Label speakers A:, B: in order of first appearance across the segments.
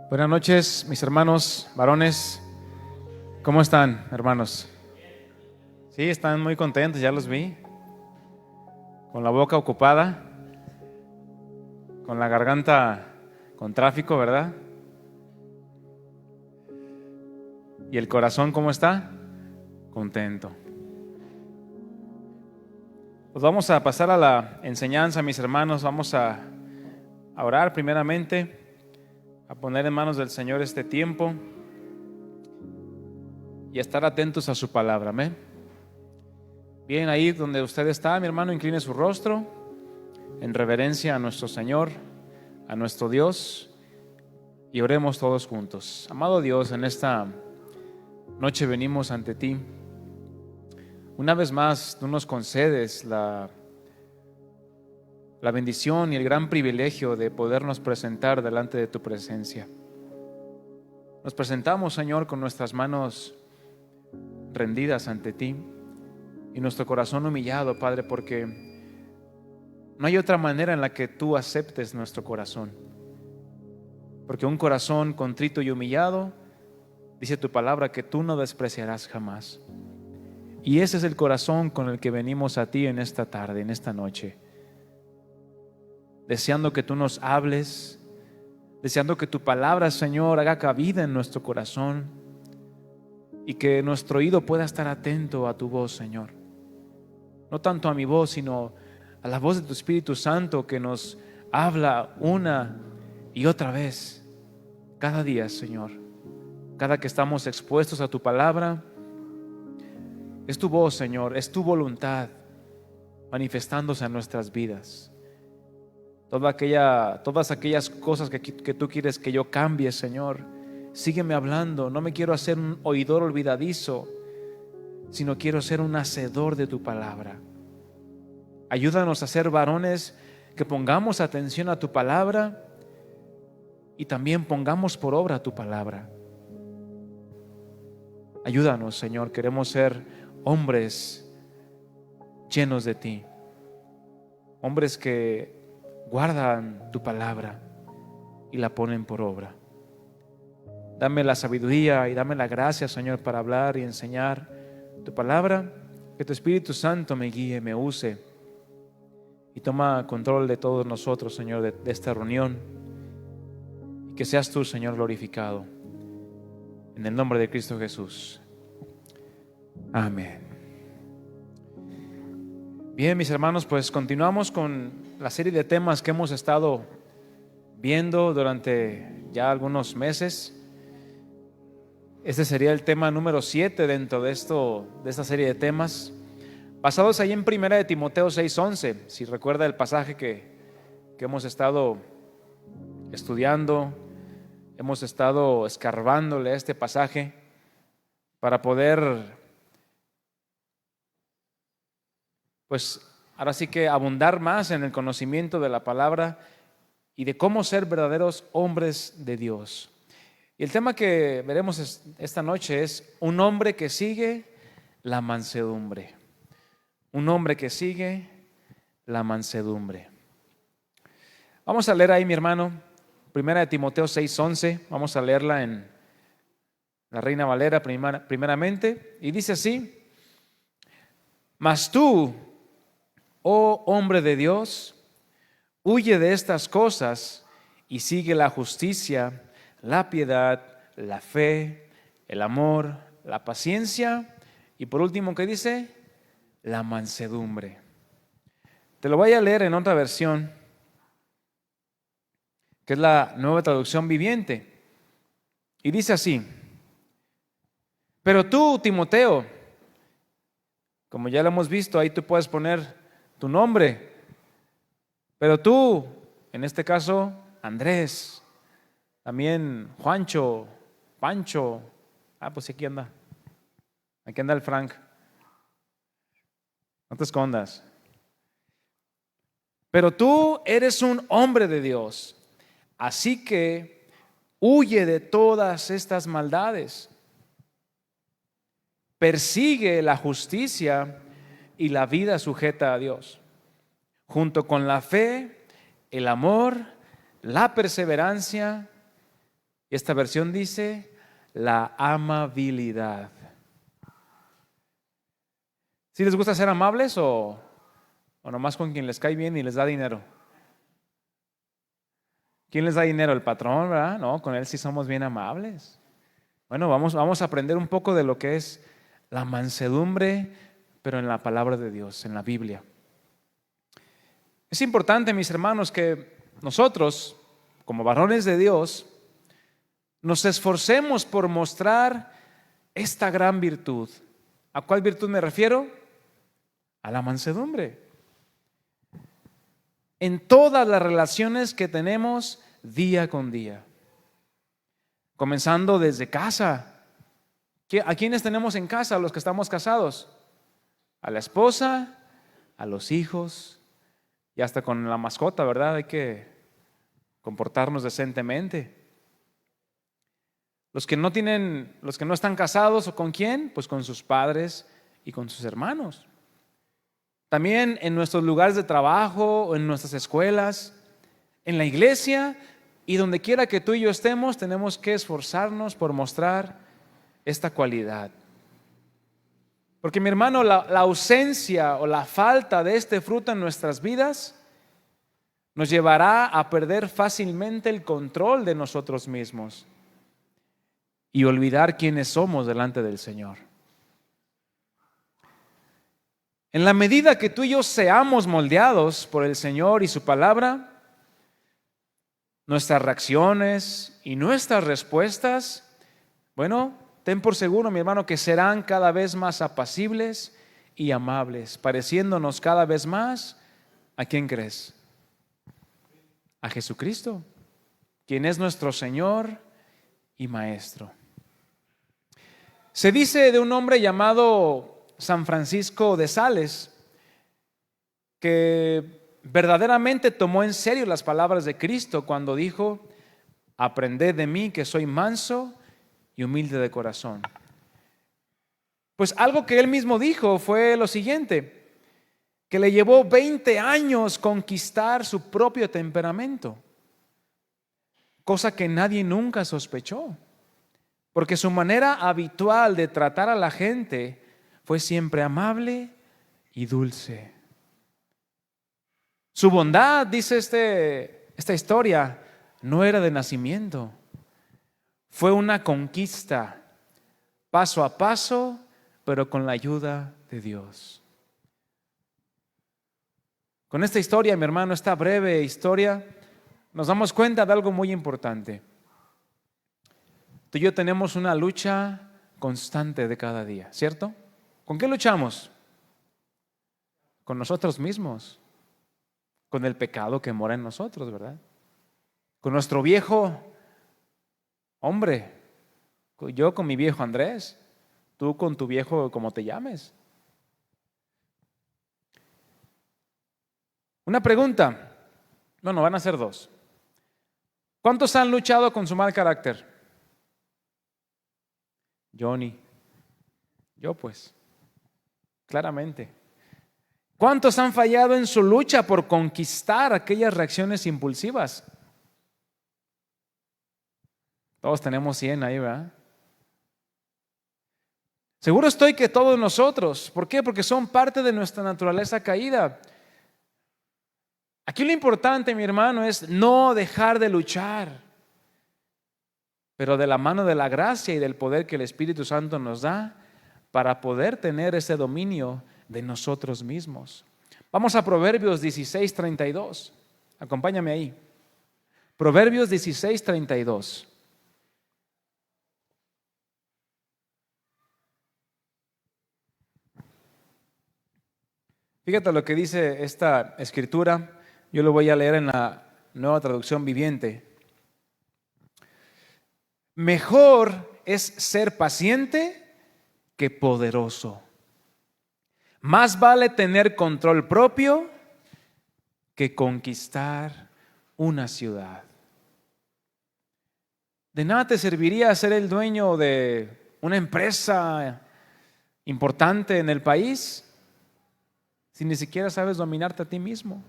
A: Buenas noches, mis hermanos varones. ¿Cómo están, hermanos? Sí, están muy contentos, ya los vi. Con la boca ocupada, con la garganta con tráfico, ¿verdad? ¿Y el corazón cómo está? Contento. Pues vamos a pasar a la enseñanza, mis hermanos. Vamos a orar primeramente, a poner en manos del Señor este tiempo y a estar atentos a su palabra. Amén. Bien, ahí donde usted está, mi hermano, incline su rostro en reverencia a nuestro Señor, a nuestro Dios, y oremos todos juntos. Amado Dios, en esta noche venimos ante ti. Una vez más, tú nos concedes la bendición y el gran privilegio de podernos presentar delante de tu presencia. Nos presentamos, Señor, con nuestras manos rendidas ante ti y nuestro corazón humillado, Padre, porque no hay otra manera en la que tú aceptes nuestro corazón. Porque un corazón contrito y humillado, dice tu palabra, que tú no despreciarás jamás. Y ese es el corazón con el que venimos a ti en esta tarde, en esta noche, deseando que tú nos hables, deseando que tu palabra, Señor, haga cabida en nuestro corazón y que nuestro oído pueda estar atento a tu voz, Señor. No tanto a mi voz, sino a la voz de tu Espíritu Santo que nos habla una y otra vez, cada día, Señor. Cada que estamos expuestos a tu palabra, es tu voz, Señor, es tu voluntad manifestándose en nuestras vidas. Todas aquellas cosas que tú quieres que yo cambie, Señor, sígueme hablando. No me quiero hacer un oidor olvidadizo, sino quiero ser un hacedor de tu palabra. Ayúdanos a ser varones que pongamos atención a tu palabra y también pongamos por obra tu palabra. Ayúdanos, Señor, queremos ser hombres llenos de ti, hombres que guardan tu palabra y la ponen por obra. Dame la sabiduría y dame la gracia, Señor, para hablar y enseñar tu palabra. Que tu Espíritu Santo me guíe, me use y toma control de todos nosotros, Señor, de esta reunión, y que seas tú, Señor, glorificado en el nombre de Cristo Jesús. Amén. Bien, mis hermanos, pues continuamos con la serie de temas que hemos estado viendo durante ya algunos meses. Este sería el tema número 7 dentro de esta serie de temas, basados ahí en 1 de Timoteo 6:11. Si recuerda el pasaje que hemos estado estudiando, hemos estado escarbándole a este pasaje para poder, pues ahora sí que abundar más en el conocimiento de la palabra y de cómo ser verdaderos hombres de Dios. Y el tema que veremos esta noche es un hombre que sigue la mansedumbre. Un hombre que sigue la mansedumbre. Vamos a leer ahí, mi hermano, 1 de Timoteo 6:11. Vamos a leerla en la Reina Valera primeramente. Y dice así: Mas tú, oh hombre de Dios, huye de estas cosas y sigue la justicia, la piedad, la fe, el amor, la paciencia y por último, ¿qué dice? La mansedumbre. Te lo voy a leer en otra versión, que es la Nueva Traducción Viviente, y dice así: Pero tú, Timoteo, como ya lo hemos visto, ahí tú puedes poner tu nombre, pero tú, en este caso, Andrés, también Juancho, Pancho, pues aquí anda el Frank, no te escondas. Pero tú eres un hombre de Dios, así que huye de todas estas maldades, persigue la justicia y la vida sujeta a Dios, junto con la fe, el amor, la perseverancia Y esta versión dice la amabilidad. ¿Sí les gusta ser amables o nomás con quien les cae bien y les da dinero? ¿Quién les da dinero? El patrón, ¿verdad? No, con él sí somos bien amables. Bueno, vamos a aprender un poco de lo que es la mansedumbre, pero en la palabra de Dios, en la Biblia. Es importante, mis hermanos, que nosotros, como varones de Dios, nos esforcemos por mostrar esta gran virtud. ¿A cuál virtud me refiero? A la mansedumbre. En todas las relaciones que tenemos día con día. Comenzando desde casa. ¿A quiénes tenemos en casa? A los que estamos casados. A la esposa, a los hijos y hasta con la mascota, ¿verdad? Hay que comportarnos decentemente. Los que no están casados, ¿o con quién? Pues con sus padres y con sus hermanos. También en nuestros lugares de trabajo, o en nuestras escuelas, en la iglesia y donde quiera que tú y yo estemos, tenemos que esforzarnos por mostrar esta cualidad. Porque mi hermano, la ausencia o la falta de este fruto en nuestras vidas nos llevará a perder fácilmente el control de nosotros mismos y olvidar quiénes somos delante del Señor. En la medida que tú y yo seamos moldeados por el Señor y su palabra, nuestras reacciones y nuestras respuestas, bueno, ten por seguro, mi hermano, que serán cada vez más apacibles y amables, pareciéndonos cada vez más, ¿a quién crees? A Jesucristo, quien es nuestro Señor y Maestro. Se dice de un hombre llamado San Francisco de Sales, que verdaderamente tomó en serio las palabras de Cristo cuando dijo: aprended de mí que soy manso y humilde de corazón. Pues algo que él mismo dijo fue lo siguiente, que le llevó 20 años conquistar su propio temperamento, cosa que nadie nunca sospechó, porque su manera habitual de tratar a la gente fue siempre amable y dulce. Su bondad, dice esta historia, no era de nacimiento. Fue una conquista, paso a paso, pero con la ayuda de Dios. Con esta historia, mi hermano, esta breve historia, nos damos cuenta de algo muy importante. Tú y yo tenemos una lucha constante de cada día, ¿cierto? ¿Con qué luchamos? Con nosotros mismos, con el pecado que mora en nosotros, ¿verdad? Con nuestro viejo hombre, yo con mi viejo Andrés, tú con tu viejo como te llames. Una pregunta, bueno, van a ser dos. ¿Cuántos han luchado con su mal carácter? Johnny, yo pues, claramente. ¿Cuántos han fallado en su lucha por conquistar aquellas reacciones impulsivas? Todos tenemos 100 ahí, ¿verdad? Seguro estoy que todos nosotros. ¿Por qué? Porque son parte de nuestra naturaleza caída. Aquí lo importante, mi hermano, es no dejar de luchar, pero de la mano de la gracia y del poder que el Espíritu Santo nos da para poder tener ese dominio de nosotros mismos. Vamos a Proverbios 16:32. Acompáñame ahí. Proverbios 16:32. Fíjate lo que dice esta escritura. Yo lo voy a leer en la Nueva Traducción Viviente. Mejor es ser paciente que poderoso. Más vale tener control propio que conquistar una ciudad. De nada te serviría ser el dueño de una empresa importante en el país si ni siquiera sabes dominarte a ti mismo.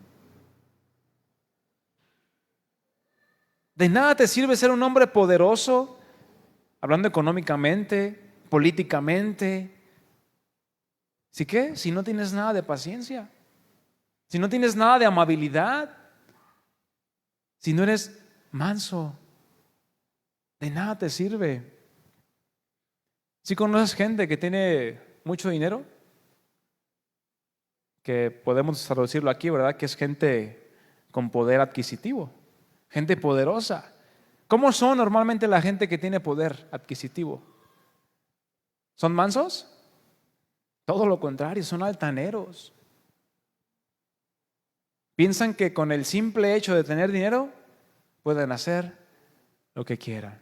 A: De nada te sirve ser un hombre poderoso, hablando económicamente, políticamente. ¿Sí qué? Si no tienes nada de paciencia, si no tienes nada de amabilidad, si no eres manso, de nada te sirve. Si conoces gente que tiene mucho dinero, que podemos traducirlo aquí, ¿verdad? Que es gente con poder adquisitivo, gente poderosa. ¿Cómo son normalmente la gente que tiene poder adquisitivo? ¿Son mansos? Todo lo contrario, son altaneros. Piensan que con el simple hecho de tener dinero pueden hacer lo que quieran.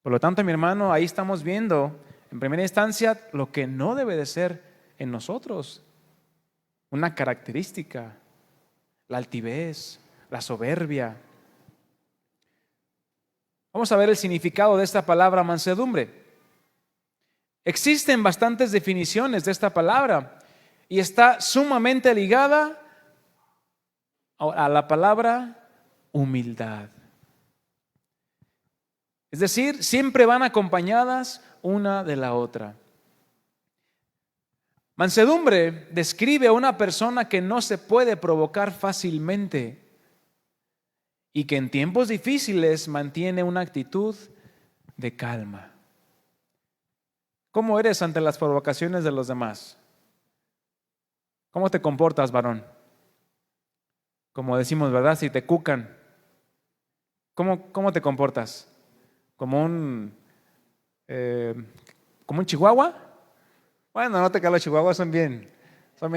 A: Por lo tanto, mi hermano, ahí estamos viendo en primera instancia lo que no debe de ser en nosotros. Una característica, la altivez, la soberbia. Vamos a ver el significado de esta palabra mansedumbre. Existen bastantes definiciones de esta palabra y está sumamente ligada a la palabra humildad. Es decir, siempre van acompañadas una de la otra. Mansedumbre describe a una persona que no se puede provocar fácilmente y que en tiempos difíciles mantiene una actitud de calma. ¿Cómo eres ante las provocaciones de los demás? ¿Cómo te comportas, varón? Como decimos, ¿verdad? Si te cucan, ¿cómo te comportas? ¿Como un chihuahua? Bueno, no te cae, los chihuahuas son bien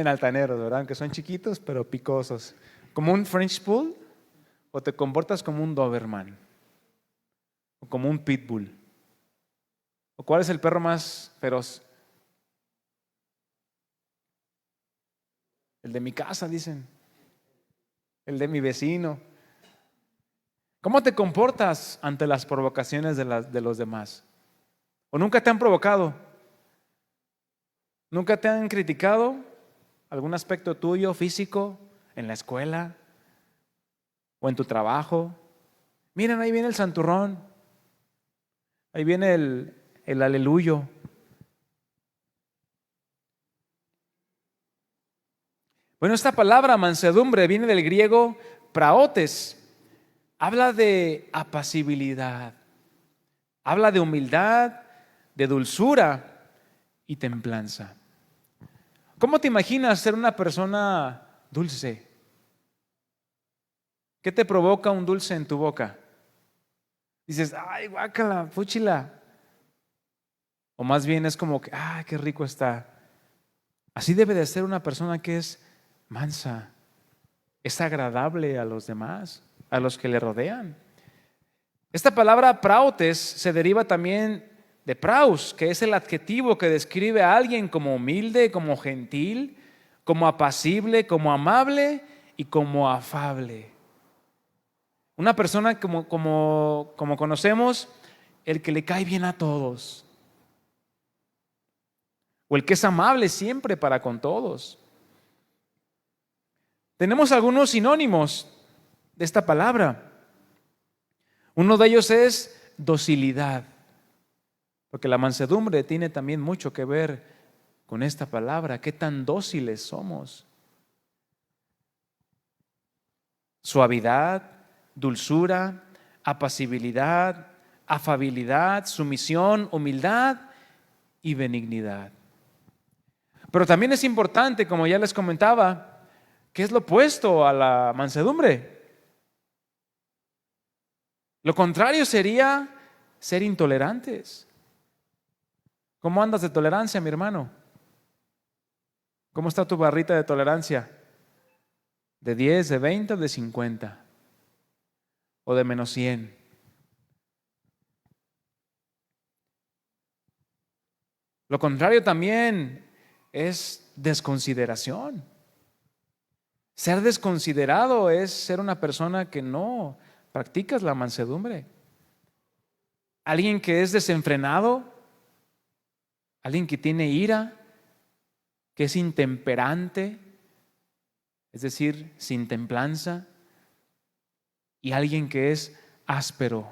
A: altaneros, ¿verdad? Aunque son chiquitos, pero picosos. ¿Como un French Bull? ¿O te comportas como un Doberman? ¿O como un Pitbull? ¿O cuál es el perro más feroz? El de mi casa, dicen. El de mi vecino. ¿Cómo te comportas ante las provocaciones de los demás? ¿O nunca te han provocado? ¿Nunca te han criticado algún aspecto tuyo, físico, en la escuela o en tu trabajo? Miren, ahí viene el santurrón, ahí viene el aleluyo. Bueno, esta palabra mansedumbre viene del griego praotes. Habla de apacibilidad, habla de humildad, de dulzura y templanza. ¿Cómo te imaginas ser una persona dulce? ¿Qué te provoca un dulce en tu boca? Dices, ay, guácala, fúchila. O más bien es como que, ay, qué rico está. Así debe de ser una persona que es mansa, es agradable a los demás, a los que le rodean. Esta palabra prautes se deriva también de praus, que es el adjetivo que describe a alguien como humilde, como gentil, como apacible, como amable y como afable. Una persona como conocemos, el que le cae bien a todos, o el que es amable siempre para con todos. Tenemos algunos sinónimos de esta palabra. Uno de ellos es docilidad, porque la mansedumbre tiene también mucho que ver con esta palabra. ¿Qué tan dóciles somos? Suavidad, dulzura, apacibilidad, afabilidad, sumisión, humildad y benignidad. Pero también es importante, como ya les comentaba, ¿qué es lo opuesto a la mansedumbre? Lo contrario sería ser intolerantes. ¿Cómo andas de tolerancia, mi hermano? ¿Cómo está tu barrita de tolerancia? ¿De 10, de 20 o de 50? ¿O de menos 100? Lo contrario también es desconsideración. Ser desconsiderado es ser una persona que no practicas la mansedumbre. Alguien que es desenfrenado, alguien que tiene ira, que es intemperante, es decir, sin templanza, y alguien que es áspero.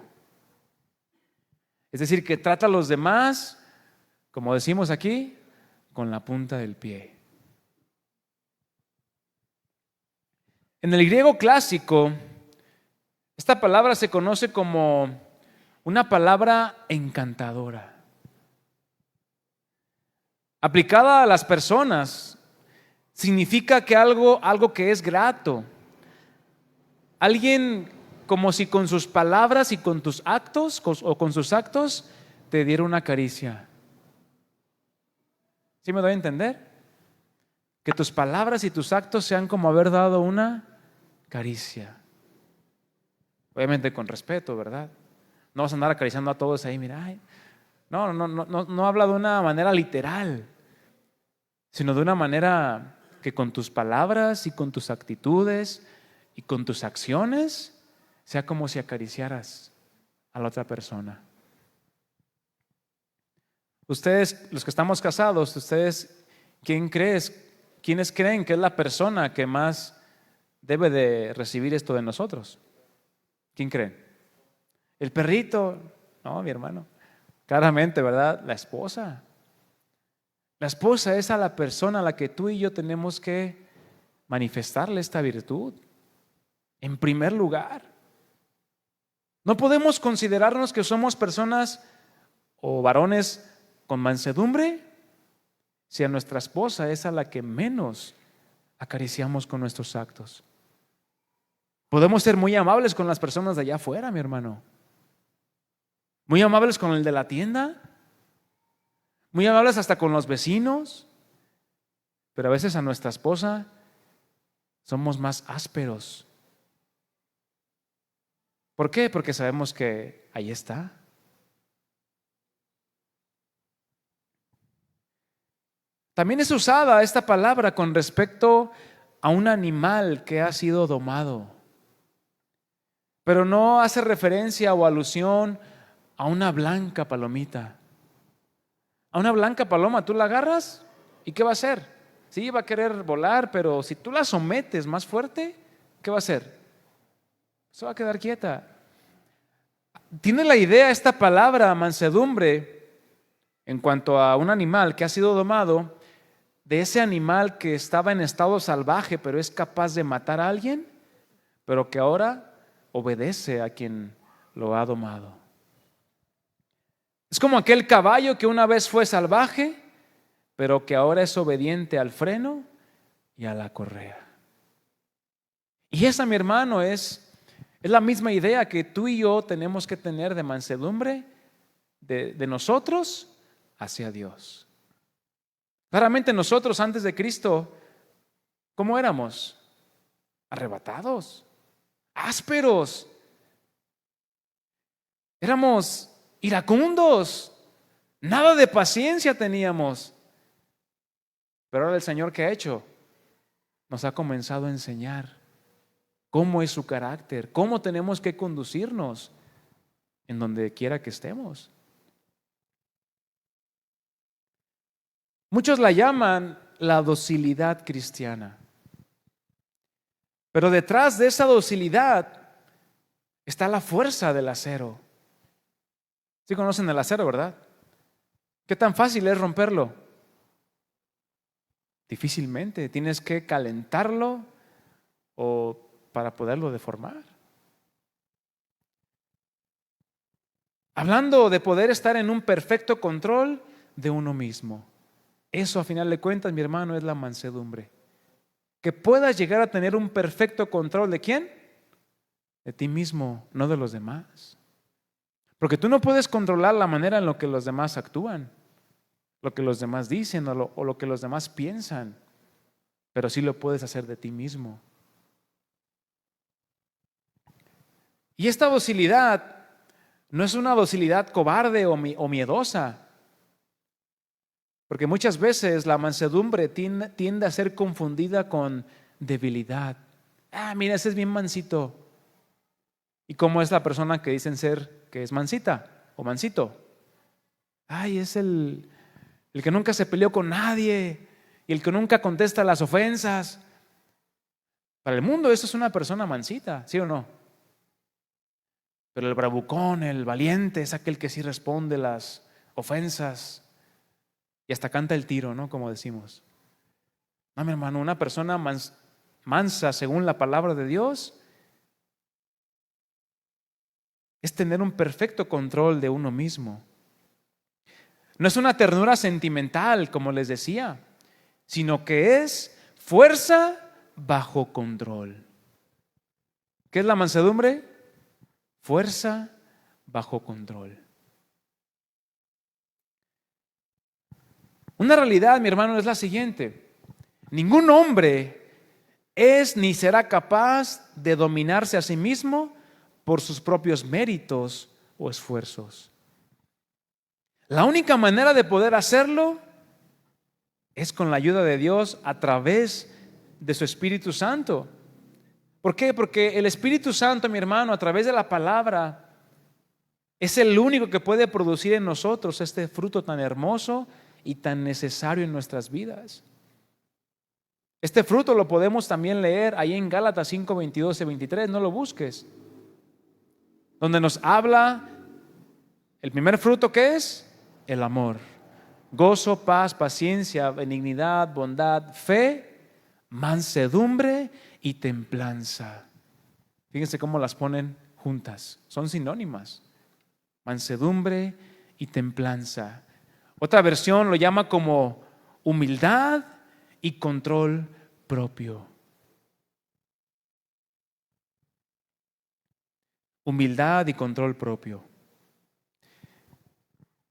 A: Es decir, que trata a los demás, como decimos aquí, con la punta del pie. En el griego clásico, esta palabra se conoce como una palabra encantadora. Aplicada a las personas, significa que algo que es grato. Alguien como si con sus palabras y con tus actos o con sus actos te diera una caricia. ¿Sí me doy a entender? Que tus palabras y tus actos sean como haber dado una caricia. Obviamente con respeto, ¿verdad? No vas a andar acariciando a todos ahí, mira. Ay. No habla de una manera literal, sino de una manera que con tus palabras y con tus actitudes y con tus acciones sea como si acariciaras a la otra persona. Ustedes, los que estamos casados, ustedes, ¿quiénes creen que es la persona que más debe de recibir esto de nosotros? ¿Quién creen? ¿El perrito? No, mi hermano. Claramente, ¿verdad? La esposa. La esposa es a la persona a la que tú y yo tenemos que manifestarle esta virtud. En primer lugar. No podemos considerarnos que somos personas o varones con mansedumbre si a nuestra esposa es a la que menos acariciamos con nuestros actos. Podemos ser muy amables con las personas de allá afuera, mi hermano. Muy amables con el de la tienda. Muy amables hasta con los vecinos. Pero a veces a nuestra esposa somos más ásperos. ¿Por qué? Porque sabemos que ahí está. También es usada esta palabra con respecto a un animal que ha sido domado, pero no hace referencia o alusión a una blanca palomita. A una blanca paloma tú la agarras y ¿qué va a hacer? Sí, va a querer volar, pero si tú la sometes más fuerte, ¿qué va a hacer? Se va a quedar quieta. Tiene la idea esta palabra mansedumbre en cuanto a un animal que ha sido domado, de ese animal que estaba en estado salvaje, pero es capaz de matar a alguien, pero que ahora obedece a quien lo ha domado. Es como aquel caballo que una vez fue salvaje, pero que ahora es obediente al freno y a la correa. Y esa, mi hermano, es la misma idea que tú y yo tenemos que tener de mansedumbre de nosotros hacia Dios. Claramente nosotros antes de Cristo, ¿cómo éramos? Arrebatados, ásperos. Éramos iracundos, nada de paciencia teníamos. Pero ahora el Señor, ¿qué ha hecho? Nos ha comenzado a enseñar cómo es su carácter, cómo tenemos que conducirnos en donde quiera que estemos. Muchos la llaman la docilidad cristiana. Pero detrás de esa docilidad está la fuerza del acero. ¿Sí conocen el acero, verdad? ¿Qué tan fácil es romperlo? Difícilmente. Tienes que calentarlo o para poderlo deformar. Hablando de poder estar en un perfecto control de uno mismo. Eso, a final de cuentas, mi hermano, es la mansedumbre. Que puedas llegar a tener un perfecto control ¿de quién? De ti mismo, no de los demás. Porque tú no puedes controlar la manera en la que los demás actúan, lo que los demás dicen o lo que los demás piensan, pero sí lo puedes hacer de ti mismo. Y esta docilidad no es una docilidad cobarde o miedosa. Porque muchas veces la mansedumbre tiende a ser confundida con debilidad. Mira, ese es bien mansito. ¿Y cómo es la persona que dicen ser que es mansita o mansito? Es el que nunca se peleó con nadie y el que nunca contesta las ofensas. Para el mundo eso es una persona mansita, ¿sí o no? Pero el bravucón, el valiente, es aquel que sí responde las ofensas y hasta canta el tiro, ¿no? Como decimos. No, mi hermano, una persona mansa según la palabra de Dios es tener un perfecto control de uno mismo. No es una ternura sentimental, como les decía, sino que es fuerza bajo control. ¿Qué es la mansedumbre? Fuerza bajo control. Una realidad, mi hermano, es la siguiente. Ningún hombre es ni será capaz de dominarse a sí mismo por sus propios méritos o esfuerzos. La única manera de poder hacerlo es con la ayuda de Dios a través de su Espíritu Santo. ¿Por qué? Porque el Espíritu Santo, mi hermano, a través de la palabra, es el único que puede producir en nosotros este fruto tan hermoso y tan necesario en nuestras vidas. Este fruto lo podemos también leer ahí en Gálatas 5, 22 y 23, no lo busques. Donde nos habla, el primer fruto, ¿qué es? El amor. Gozo, paz, paciencia, benignidad, bondad, fe, mansedumbre y templanza. Fíjense cómo las ponen juntas, son sinónimas. Mansedumbre y templanza. Otra versión lo llama como humildad y control propio. Humildad y control propio.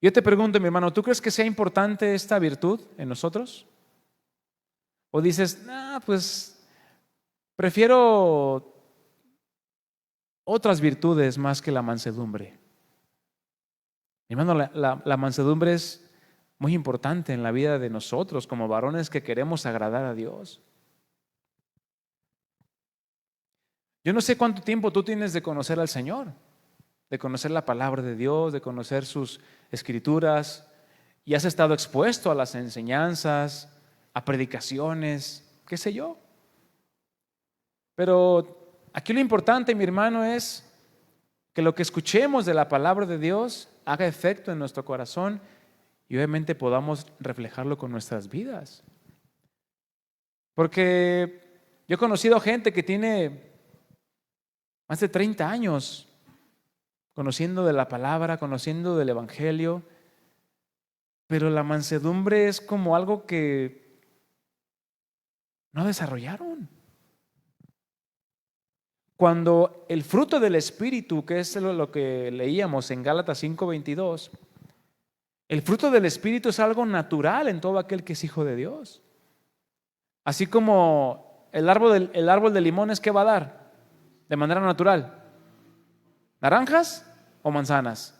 A: Yo te pregunto, mi hermano, ¿tú crees que sea importante esta virtud en nosotros? ¿O dices, pues prefiero otras virtudes más que la mansedumbre? Mi hermano, la mansedumbre es muy importante en la vida de nosotros como varones que queremos agradar a Dios. Yo no sé cuánto tiempo tú tienes de conocer al Señor, de conocer la palabra de Dios, de conocer sus escrituras, y has estado expuesto a las enseñanzas, a predicaciones, qué sé yo. Pero aquí lo importante, mi hermano, es que lo que escuchemos de la palabra de Dios haga efecto en nuestro corazón y obviamente podamos reflejarlo con nuestras vidas. Porque yo he conocido gente que tiene más de 30 años conociendo de la palabra, conociendo del evangelio, pero la mansedumbre es como algo que no desarrollaron. Cuando el fruto del Espíritu, que es lo que leíamos en Gálatas 5:22, el fruto del Espíritu es algo natural en todo aquel que es hijo de Dios. Así como el árbol de limones, ¿qué va a dar? De manera natural. ¿Naranjas o manzanas?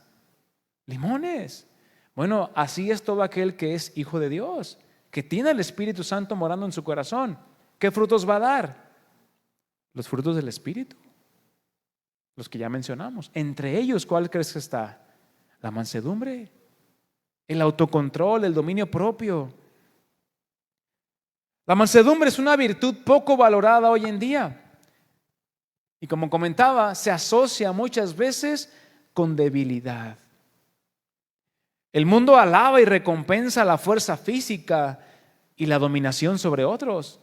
A: Limones. Bueno, así es todo aquel que es hijo de Dios, que tiene el Espíritu Santo morando en su corazón. ¿Qué frutos va a dar? Los frutos del Espíritu, los que ya mencionamos. Entre ellos, ¿cuál crees que está? La mansedumbre, el autocontrol, el dominio propio. La mansedumbre es una virtud poco valorada hoy en día. Y como comentaba, se asocia muchas veces con debilidad. El mundo alaba y recompensa la fuerza física y la dominación sobre otros.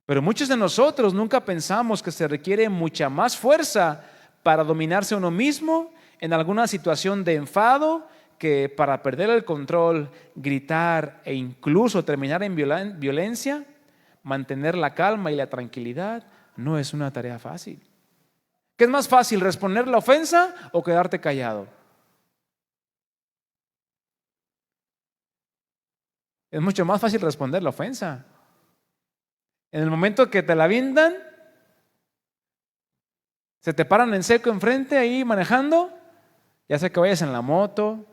A: Pero muchos de nosotros nunca pensamos que se requiere mucha más fuerza para dominarse a uno mismo en alguna situación de enfado que para perder el control, gritar e incluso terminar en violencia. Mantener la calma y la tranquilidad no es una tarea fácil. ¿Qué es más fácil, responder la ofensa o quedarte callado? Es mucho más fácil responder la ofensa. En el momento que te la avientan, se te paran en seco enfrente ahí manejando, ya sea que vayas en la moto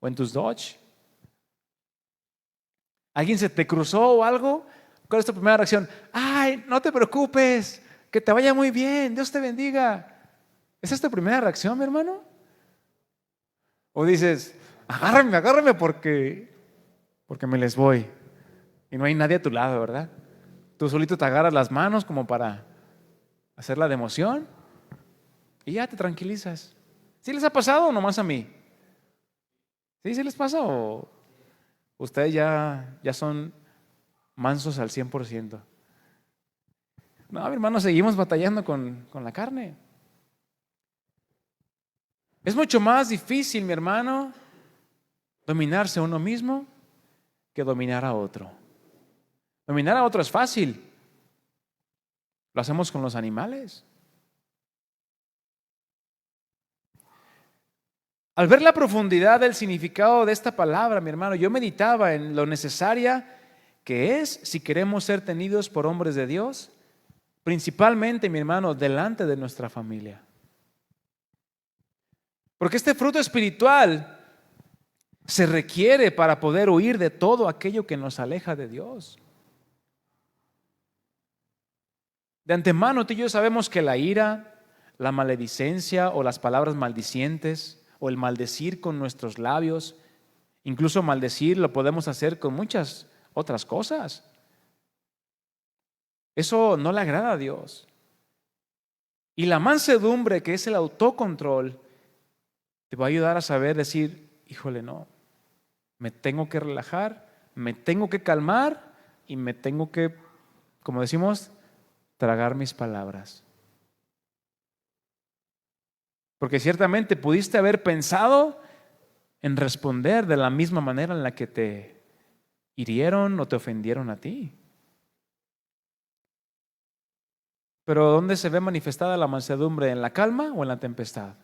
A: o en tus Dodge. ¿Alguien se te cruzó o algo? ¿Cuál es tu primera reacción? Ay, no te preocupes, que te vaya muy bien, Dios te bendiga. ¿Esa es tu primera reacción, mi hermano? O dices, agárrame porque me les voy. Y no hay nadie a tu lado, ¿verdad? Tú solito te agarras las manos como para hacer la de emoción. y ya te tranquilizas. ¿Sí les ha pasado o nomás a mí? ¿Sí, sí les pasa o ustedes ya son mansos al 100%? No, mi hermano, seguimos batallando con la carne. Es mucho más difícil, mi hermano, dominarse a uno mismo que dominar a otro. Dominar a otro es fácil. Lo hacemos con los animales. Al ver la profundidad del significado de esta palabra, mi hermano, yo meditaba en lo necesaria que es si queremos ser tenidos por hombres de Dios, principalmente, mi hermano, delante de nuestra familia. Porque este fruto espiritual se requiere para poder huir de todo aquello que nos aleja de Dios. De antemano tú y yo sabemos que la ira, la maledicencia o las palabras maldicientes o el maldecir con nuestros labios, incluso maldecir lo podemos hacer con muchas otras cosas. Eso no le agrada a Dios. Y la mansedumbre, que es el autocontrol, te va a ayudar a saber decir, híjole, no, me tengo que relajar, me tengo que calmar y me tengo que, como decimos, tragar mis palabras. Porque ciertamente pudiste haber pensado en responder de la misma manera en la que te hirieron o te ofendieron a ti. Pero ¿dónde se ve manifestada la mansedumbre? ¿En la calma o en la tempestad?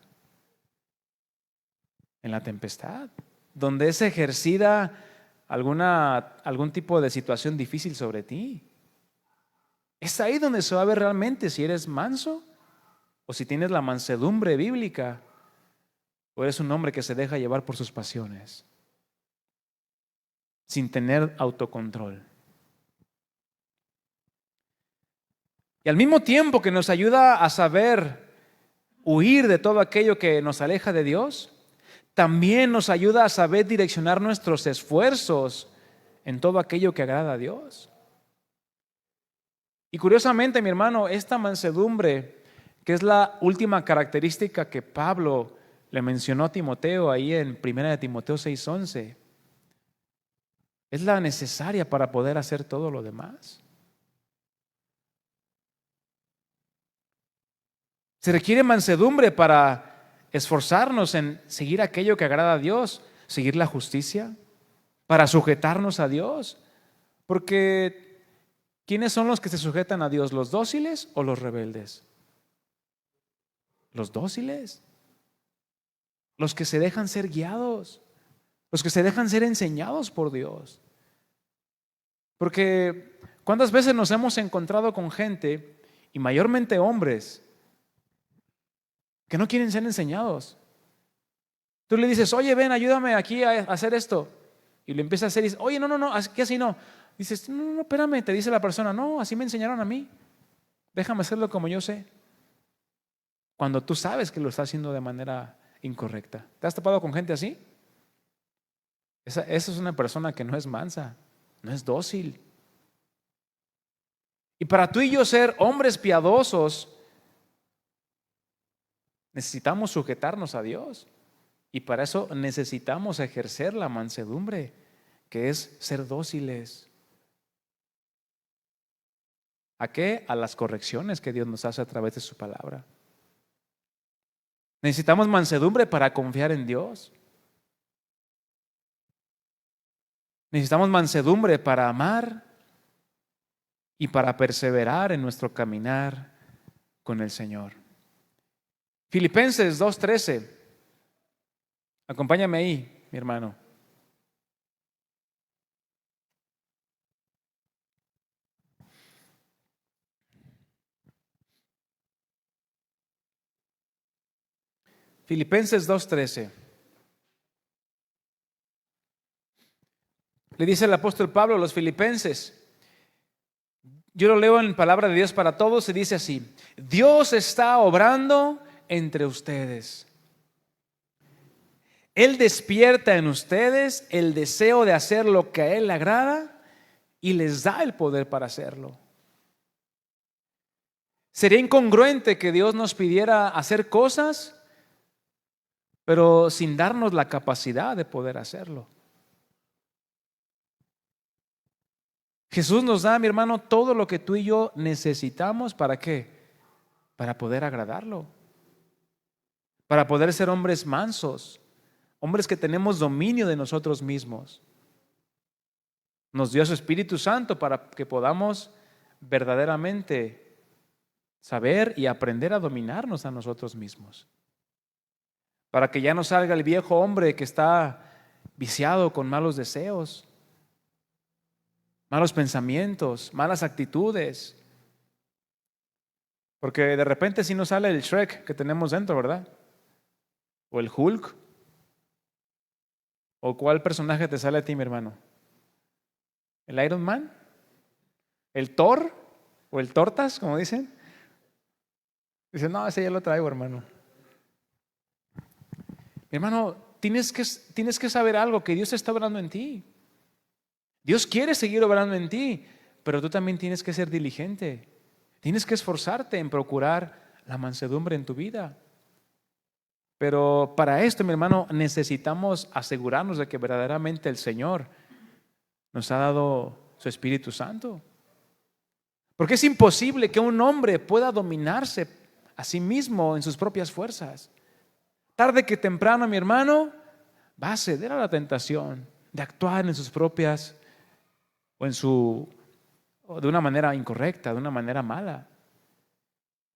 A: En la tempestad, donde es ejercida algún tipo de situación difícil sobre ti. Es ahí donde se va a ver realmente si eres manso o si tienes la mansedumbre bíblica o eres un hombre que se deja llevar por sus pasiones sin tener autocontrol. Y al mismo tiempo que nos ayuda a saber huir de todo aquello que nos aleja de Dios, también nos ayuda a saber direccionar nuestros esfuerzos en todo aquello que agrada a Dios. Y curiosamente, mi hermano, esta mansedumbre, que es la última característica que Pablo le mencionó a Timoteo ahí en 1 Timoteo 6:11, es la necesaria para poder hacer todo lo demás. Se requiere mansedumbre para esforzarnos en seguir aquello que agrada a Dios, seguir la justicia, para sujetarnos a Dios. Porque ¿quiénes son los que se sujetan a Dios? ¿Los dóciles o los rebeldes? Los dóciles. Los que se dejan ser guiados. Los que se dejan ser enseñados por Dios. Porque ¿cuántas veces nos hemos encontrado con gente, y mayormente hombres, que no quieren ser enseñados? Tú le dices, oye, ven, ayúdame aquí a hacer esto. Y lo empieza a hacer y dices, oye, no, ¿qué así no? Dices, no, espérame, te dice la persona, no, así me enseñaron a mí. Déjame hacerlo como yo sé. Cuando tú sabes que lo está haciendo de manera incorrecta. ¿Te has topado con gente así? Esa es una persona que no es mansa, no es dócil. Y para tú y yo ser hombres piadosos, necesitamos sujetarnos a Dios. Y para eso necesitamos ejercer la mansedumbre, que es ser dóciles. ¿A qué? A las correcciones que Dios nos hace a través de su palabra. Necesitamos mansedumbre para confiar en Dios. Necesitamos mansedumbre para amar y para perseverar en nuestro caminar con el Señor. Filipenses 2:13. Acompáñame ahí, mi hermano. Filipenses 2:13. Le dice el apóstol Pablo a los filipenses. Yo lo leo en palabra de Dios para todos y dice así: Dios está obrando entre ustedes. Él despierta en ustedes el deseo de hacer lo que a Él le agrada y les da el poder para hacerlo. Sería incongruente que Dios nos pidiera hacer cosas, pero sin darnos la capacidad de poder hacerlo. Jesús nos da, mi hermano, todo lo que tú y yo necesitamos. ¿Para qué? Para poder agradarlo, para poder ser hombres mansos, hombres que tenemos dominio de nosotros mismos. Nos dio su Espíritu Santo para que podamos verdaderamente saber y aprender a dominarnos a nosotros mismos. Para que ya no salga el viejo hombre que está viciado con malos deseos, malos pensamientos, malas actitudes. Porque de repente si nos sale el Shrek que tenemos dentro, ¿verdad? O el Hulk. ¿O cuál personaje te sale a ti, mi hermano? ¿El Iron Man? ¿El Thor? ¿O el Tortas, como dicen? Dicen, no, ese ya lo traigo, hermano. Mi hermano, tienes que saber algo, que Dios está obrando en ti. Dios quiere seguir obrando en ti, pero tú también tienes que ser diligente. Tienes que esforzarte en procurar la mansedumbre en tu vida. Pero para esto, mi hermano, necesitamos asegurarnos de que verdaderamente el Señor nos ha dado su Espíritu Santo. Porque es imposible que un hombre pueda dominarse a sí mismo en sus propias fuerzas. Tarde que temprano, mi hermano, va a ceder a la tentación de actuar en sus propias o de una manera incorrecta, de una manera mala.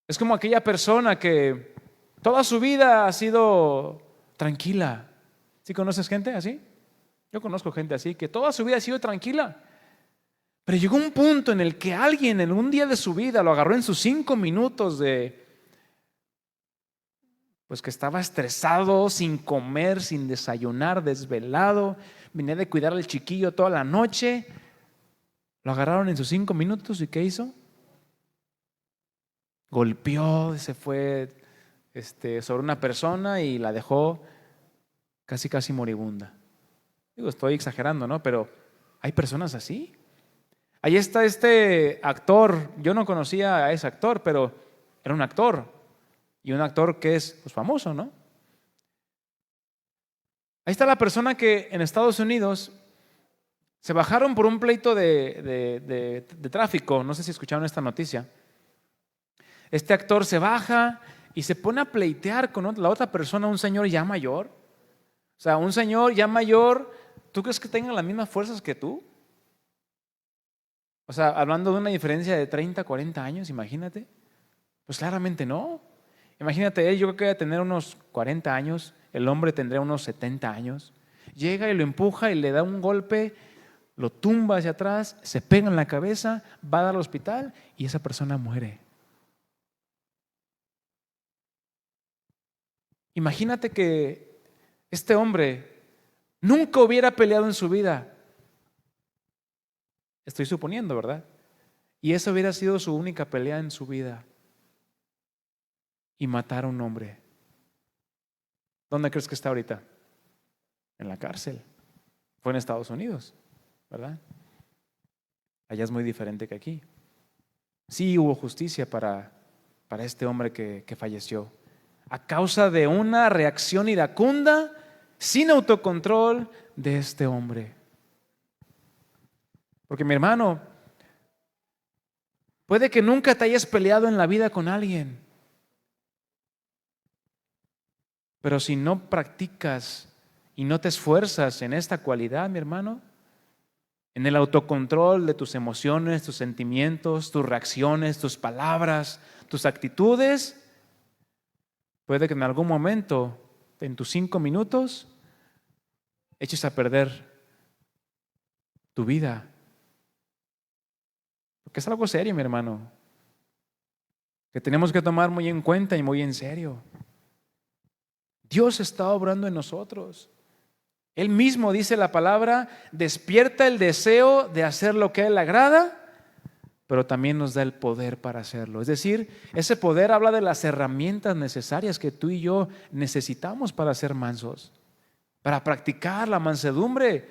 A: Es como aquella persona que toda su vida ha sido tranquila. ¿Sí conoces gente así? Yo conozco gente así, que toda su vida ha sido tranquila. Pero llegó un punto en el que alguien en un día de su vida lo agarró en sus 5 minutos pues que estaba estresado, sin comer, sin desayunar, desvelado, venía de cuidar al chiquillo toda la noche. Lo agarraron en sus 5 minutos y ¿qué hizo? Golpeó, se fue sobre una persona y la dejó casi moribunda. Digo, estoy exagerando, ¿no? Pero hay personas así. Ahí está este actor, yo no conocía a ese actor, pero era un actor. Y un actor que es pues, famoso, ¿no? Ahí está la persona que en Estados Unidos se bajaron por un pleito de tráfico. No sé si escucharon esta noticia. Este actor se baja y se pone a pleitear con la otra persona, un señor ya mayor. O sea, un señor ya mayor, ¿tú crees que tenga las mismas fuerzas que tú? O sea, hablando de una diferencia de 30, 40 años, imagínate. Pues claramente no. Imagínate, él yo creo que debe tener unos 40 años, el hombre tendría unos 70 años. Llega y lo empuja y le da un golpe, lo tumba hacia atrás, se pega en la cabeza, va a dar al hospital y esa persona muere. Imagínate que este hombre nunca hubiera peleado en su vida. Estoy suponiendo, ¿verdad? Y esa hubiera sido su única pelea en su vida. Y matar a un hombre. ¿Dónde crees que está ahorita? En la cárcel. Fue en Estados Unidos, ¿verdad? Allá es muy diferente que aquí. Sí hubo justicia para este hombre que falleció. A causa de una reacción iracunda, sin autocontrol de este hombre. Porque mi hermano, puede que nunca te hayas peleado en la vida con alguien. Pero si no practicas y no te esfuerzas en esta cualidad, mi hermano, en el autocontrol de tus emociones, tus sentimientos, tus reacciones, tus palabras, tus actitudes, puede que en algún momento, en tus 5 minutos, eches a perder tu vida. Porque es algo serio, mi hermano, que tenemos que tomar muy en cuenta y muy en serio. Dios está obrando en nosotros. Él mismo dice la palabra, despierta el deseo de hacer lo que a Él le agrada, pero también nos da el poder para hacerlo. Es decir, ese poder habla de las herramientas necesarias que tú y yo necesitamos para ser mansos, para practicar la mansedumbre,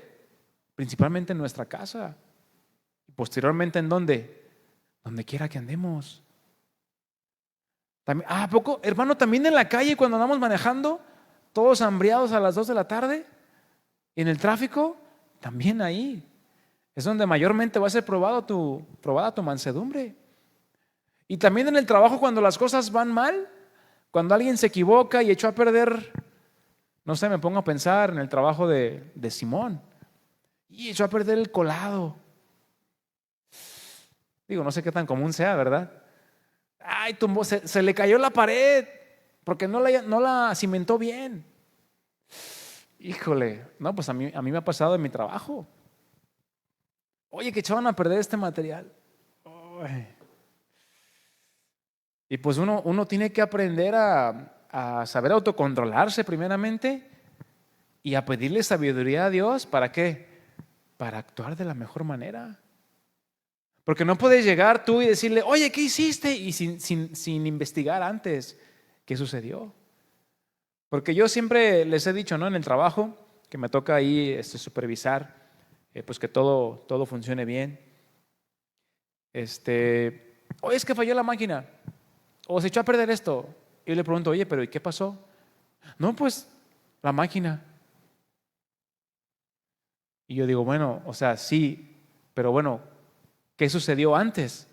A: principalmente en nuestra casa, y posteriormente en donde quiera que andemos. También, ¿a poco, hermano, también en la calle cuando andamos manejando, todos hambriados a las 2 de la tarde, en el tráfico? También ahí es donde mayormente va a ser probada tu mansedumbre. Y también en el trabajo cuando las cosas van mal, cuando alguien se equivoca y echó a perder, no sé, me pongo a pensar en el trabajo de Simón, y echó a perder el colado. Digo, no sé qué tan común sea, ¿verdad? Ay, tumbó, se le cayó la pared porque no la cimentó bien. Híjole, no, pues a mí me ha pasado en mi trabajo. Oye, que echaban a perder este material. Ay. Y pues uno tiene que aprender a saber autocontrolarse primeramente y a pedirle sabiduría a Dios. ¿Para qué? Para actuar de la mejor manera. Porque no puedes llegar tú y decirle, oye, ¿qué hiciste? Y sin investigar antes qué sucedió. Porque yo siempre les he dicho, ¿no? En el trabajo, que me toca ahí supervisar, pues que todo funcione bien. Oye, es que falló la máquina. O se echó a perder esto. Y yo le pregunto, oye, pero ¿y qué pasó? No, pues la máquina. Y yo digo, bueno, o sea, sí, pero bueno, ¿qué sucedió antes?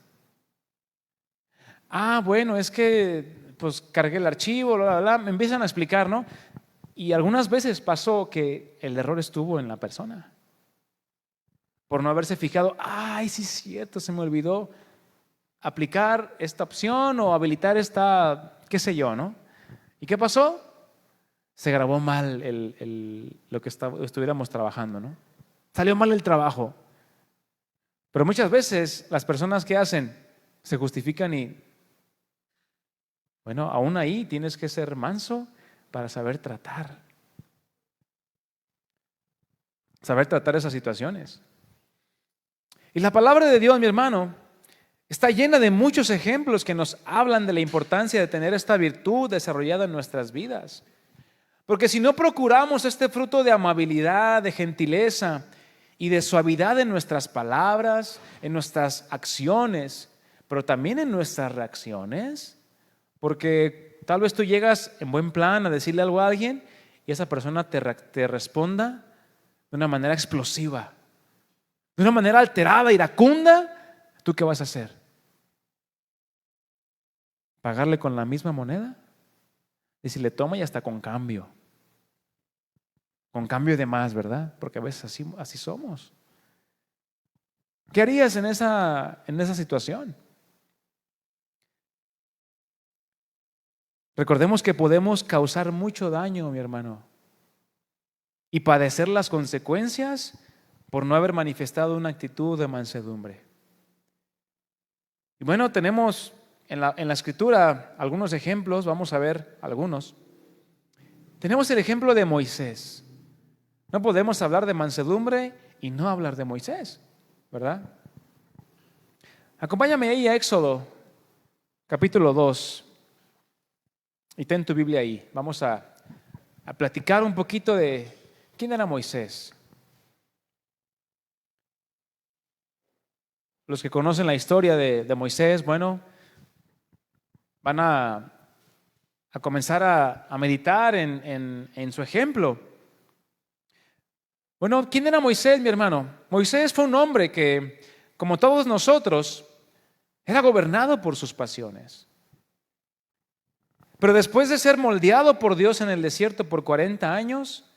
A: Ah, bueno, es que pues cargué el archivo, bla, bla, bla. Me empiezan a explicar, ¿no? Y algunas veces pasó que el error estuvo en la persona. Por no haberse fijado, ay, sí es cierto, se me olvidó aplicar esta opción o habilitar esta, qué sé yo, ¿no? ¿Y qué pasó? Se grabó mal lo que estuviéramos trabajando, ¿no? Salió mal el trabajo. Pero muchas veces las personas que hacen se justifican y, bueno, aún ahí tienes que ser manso para saber tratar esas situaciones. Y la palabra de Dios, mi hermano, está llena de muchos ejemplos que nos hablan de la importancia de tener esta virtud desarrollada en nuestras vidas. Porque si no procuramos este fruto de amabilidad, de gentileza y de suavidad en nuestras palabras, en nuestras acciones, pero también en nuestras reacciones, porque tal vez tú llegas en buen plan a decirle algo a alguien y esa persona te responda de una manera explosiva, de una manera alterada, iracunda, ¿tú qué vas a hacer? ¿Pagarle con la misma moneda? Decirle, toma y hasta con cambio. Con cambio de más, ¿verdad? Porque a veces así somos. ¿Qué harías en esa situación? Recordemos que podemos causar mucho daño, mi hermano, y padecer las consecuencias por no haber manifestado una actitud de mansedumbre. Y bueno, tenemos en la Escritura algunos ejemplos, vamos a ver algunos. Tenemos el ejemplo de Moisés. No podemos hablar de mansedumbre y no hablar de Moisés, ¿verdad? Acompáñame ahí a Éxodo, capítulo 2. Y ten tu Biblia ahí. Vamos a platicar un poquito de quién era Moisés. Los que conocen la historia de Moisés, bueno, van a comenzar a meditar en su ejemplo. Bueno, ¿quién era Moisés, mi hermano? Moisés fue un hombre que, como todos nosotros, era gobernado por sus pasiones. Pero después de ser moldeado por Dios en el desierto por 40 años,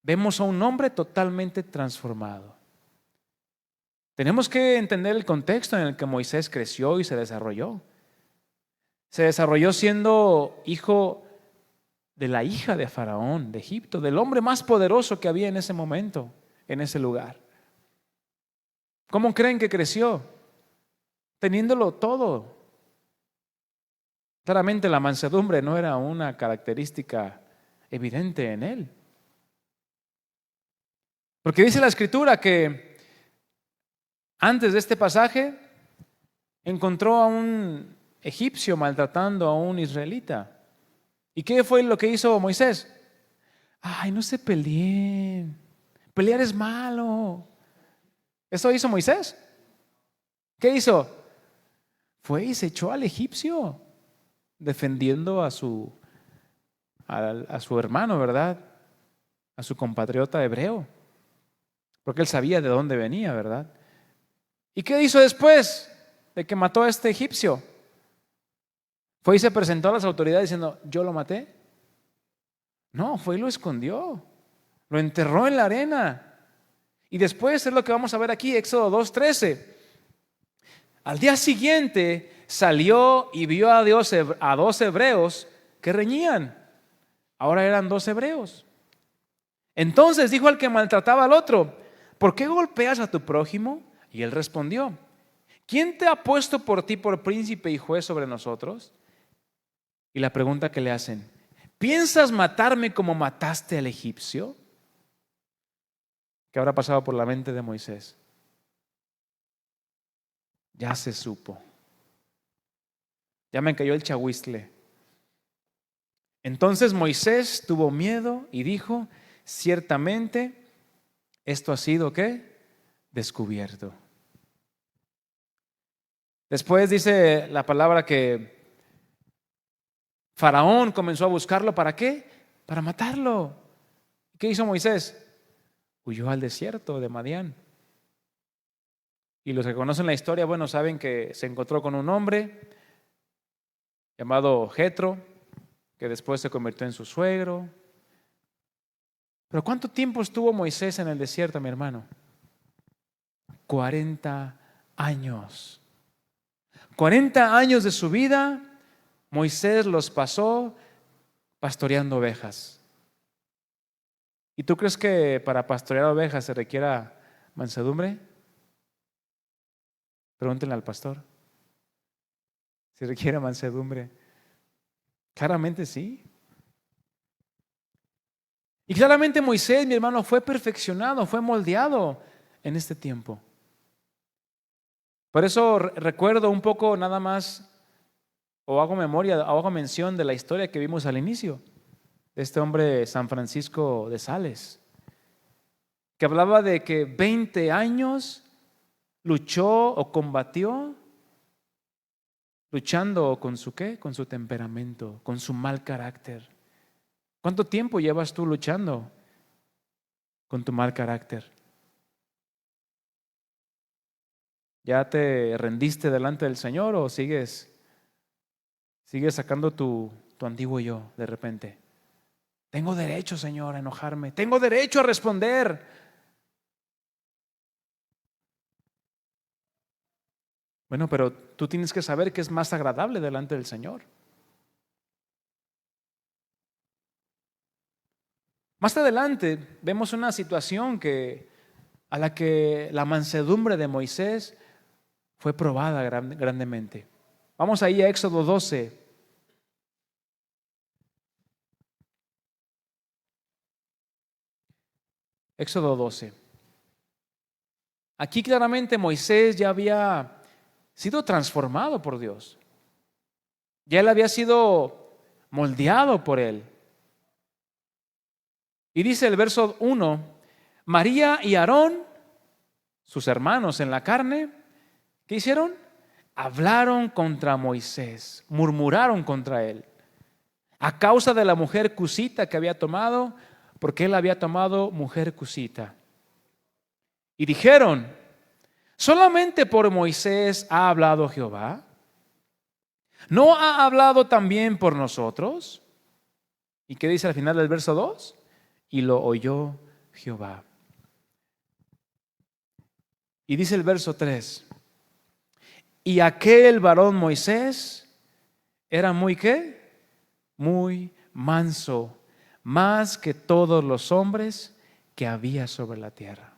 A: vemos a un hombre totalmente transformado. Tenemos que entender el contexto en el que Moisés creció y se desarrolló. Se desarrolló siendo hijo de la hija de Faraón, de Egipto, del hombre más poderoso que había en ese momento, en ese lugar. ¿Cómo creen que creció? Teniéndolo todo. Claramente la mansedumbre no era una característica evidente en él. Porque dice la Escritura que antes de este pasaje encontró a un egipcio maltratando a un israelita. ¿Y qué fue lo que hizo Moisés? Ay, no se peleen. Pelear es malo. ¿Eso hizo Moisés? ¿Qué hizo? fue y se echó al egipcio, defendiendo a su hermano, ¿verdad? A su compatriota hebreo, porque él sabía de dónde venía, ¿verdad? ¿Y qué hizo después de que mató a este egipcio? Fue y se presentó a las autoridades diciendo, ¿yo lo maté? No, fue y lo escondió, lo enterró en la arena. Y después es lo que vamos a ver aquí, Éxodo 2:13. Al día siguiente salió y vio a dos hebreos que reñían. Ahora eran dos hebreos. Entonces dijo al que maltrataba al otro, ¿por qué golpeas a tu prójimo? Y él respondió, ¿quién te ha puesto por ti por príncipe y juez sobre nosotros? Y la pregunta que le hacen, ¿piensas matarme como mataste al egipcio? ¿Qué habrá pasado por la mente de Moisés? Ya se supo. Ya me cayó el chahuizle. Entonces Moisés tuvo miedo y dijo, ciertamente esto ha sido ¿qué? Descubierto. Después dice la palabra que Faraón comenzó a buscarlo. ¿Para qué? Para matarlo. ¿Qué hizo Moisés? Huyó al desierto de Madián. Y los que conocen la historia, bueno, saben que se encontró con un hombre llamado Jetro, que después se convirtió en su suegro. Pero ¿cuánto tiempo estuvo Moisés en el desierto, mi hermano? 40 años. 40 años de su vida, Moisés los pasó pastoreando ovejas. ¿Y tú crees que para pastorear ovejas se requiera mansedumbre? Pregúntenle al pastor. ¿Se requiere mansedumbre? Claramente sí. Y claramente Moisés, mi hermano, fue perfeccionado, fue moldeado en este tiempo. Por eso recuerdo un poco nada más, o hago memoria, o hago mención de la historia que vimos al inicio, de este hombre San Francisco de Sales, que hablaba de que 20 años luchó o combatió, luchando con su ¿qué? Con su temperamento, con su mal carácter. ¿Cuánto tiempo llevas tú luchando con tu mal carácter? ¿Ya te rendiste delante del Señor o sigues sacando tu antiguo yo de repente? Tengo derecho, Señor, a enojarme. Tengo derecho a responder. Bueno, pero tú tienes que saber que es más agradable delante del Señor. Más adelante vemos una situación a la que la mansedumbre de Moisés fue probada grandemente. Vamos ahí a Éxodo 12. Éxodo 12. Aquí claramente Moisés ya había sido transformado por Dios. Ya él había sido moldeado por él. Y dice el verso 1, María y Aarón, sus hermanos en la carne, ¿qué hicieron? Hablaron contra Moisés, murmuraron contra él, a causa de la mujer cusita que había tomado, porque él había tomado mujer cusita. Y dijeron, ¿solamente por Moisés ha hablado Jehová? ¿No ha hablado también por nosotros? ¿Y qué dice al final del verso 2? Y lo oyó Jehová. Y dice el verso 3, y aquel varón Moisés era muy ¿qué? Muy manso, más que todos los hombres que había sobre la tierra.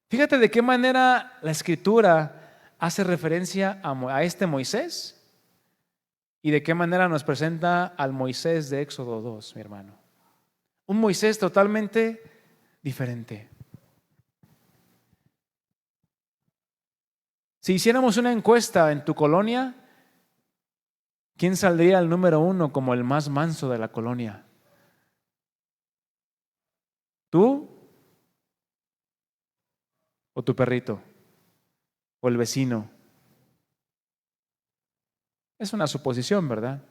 A: Fíjate de qué manera la Escritura hace referencia a este Moisés y de qué manera nos presenta al Moisés de Éxodo 2, mi hermano. Un Moisés totalmente diferente. Si hiciéramos una encuesta en tu colonia, ¿quién saldría el número 1 como el más manso de la colonia? ¿Tú? ¿O tu perrito? ¿O el vecino? Es una suposición, ¿verdad?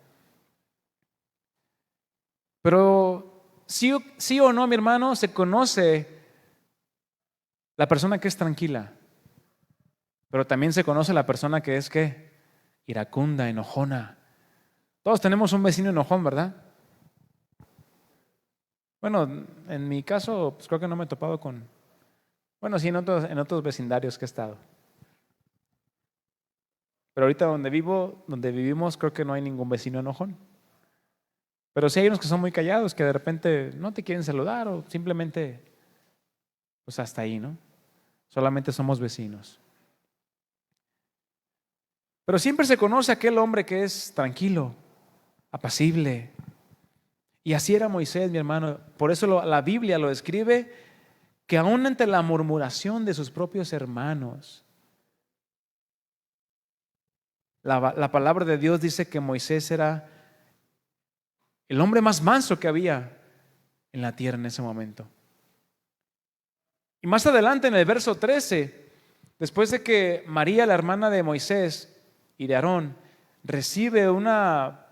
A: Pero sí o no, mi hermano, se conoce la persona que es tranquila, pero también se conoce la persona que es ¿qué? Iracunda, enojona. Todos tenemos un vecino enojón, ¿verdad? Bueno, en mi caso, pues creo que no me he topado con, bueno, sí, en otros vecindarios que he estado. Pero ahorita donde vivo, donde vivimos, creo que no hay ningún vecino enojón. Pero sí hay unos que son muy callados, que de repente no te quieren saludar o simplemente, pues hasta ahí, ¿no? Solamente somos vecinos. Pero siempre se conoce a aquel hombre que es tranquilo, apacible. Y así era Moisés, mi hermano. Por eso la Biblia lo describe que aún ante la murmuración de sus propios hermanos, la palabra de Dios dice que Moisés era el hombre más manso que había en la tierra en ese momento. Y más adelante en el verso 13, después de que María, la hermana de Moisés y de Aarón, recibe una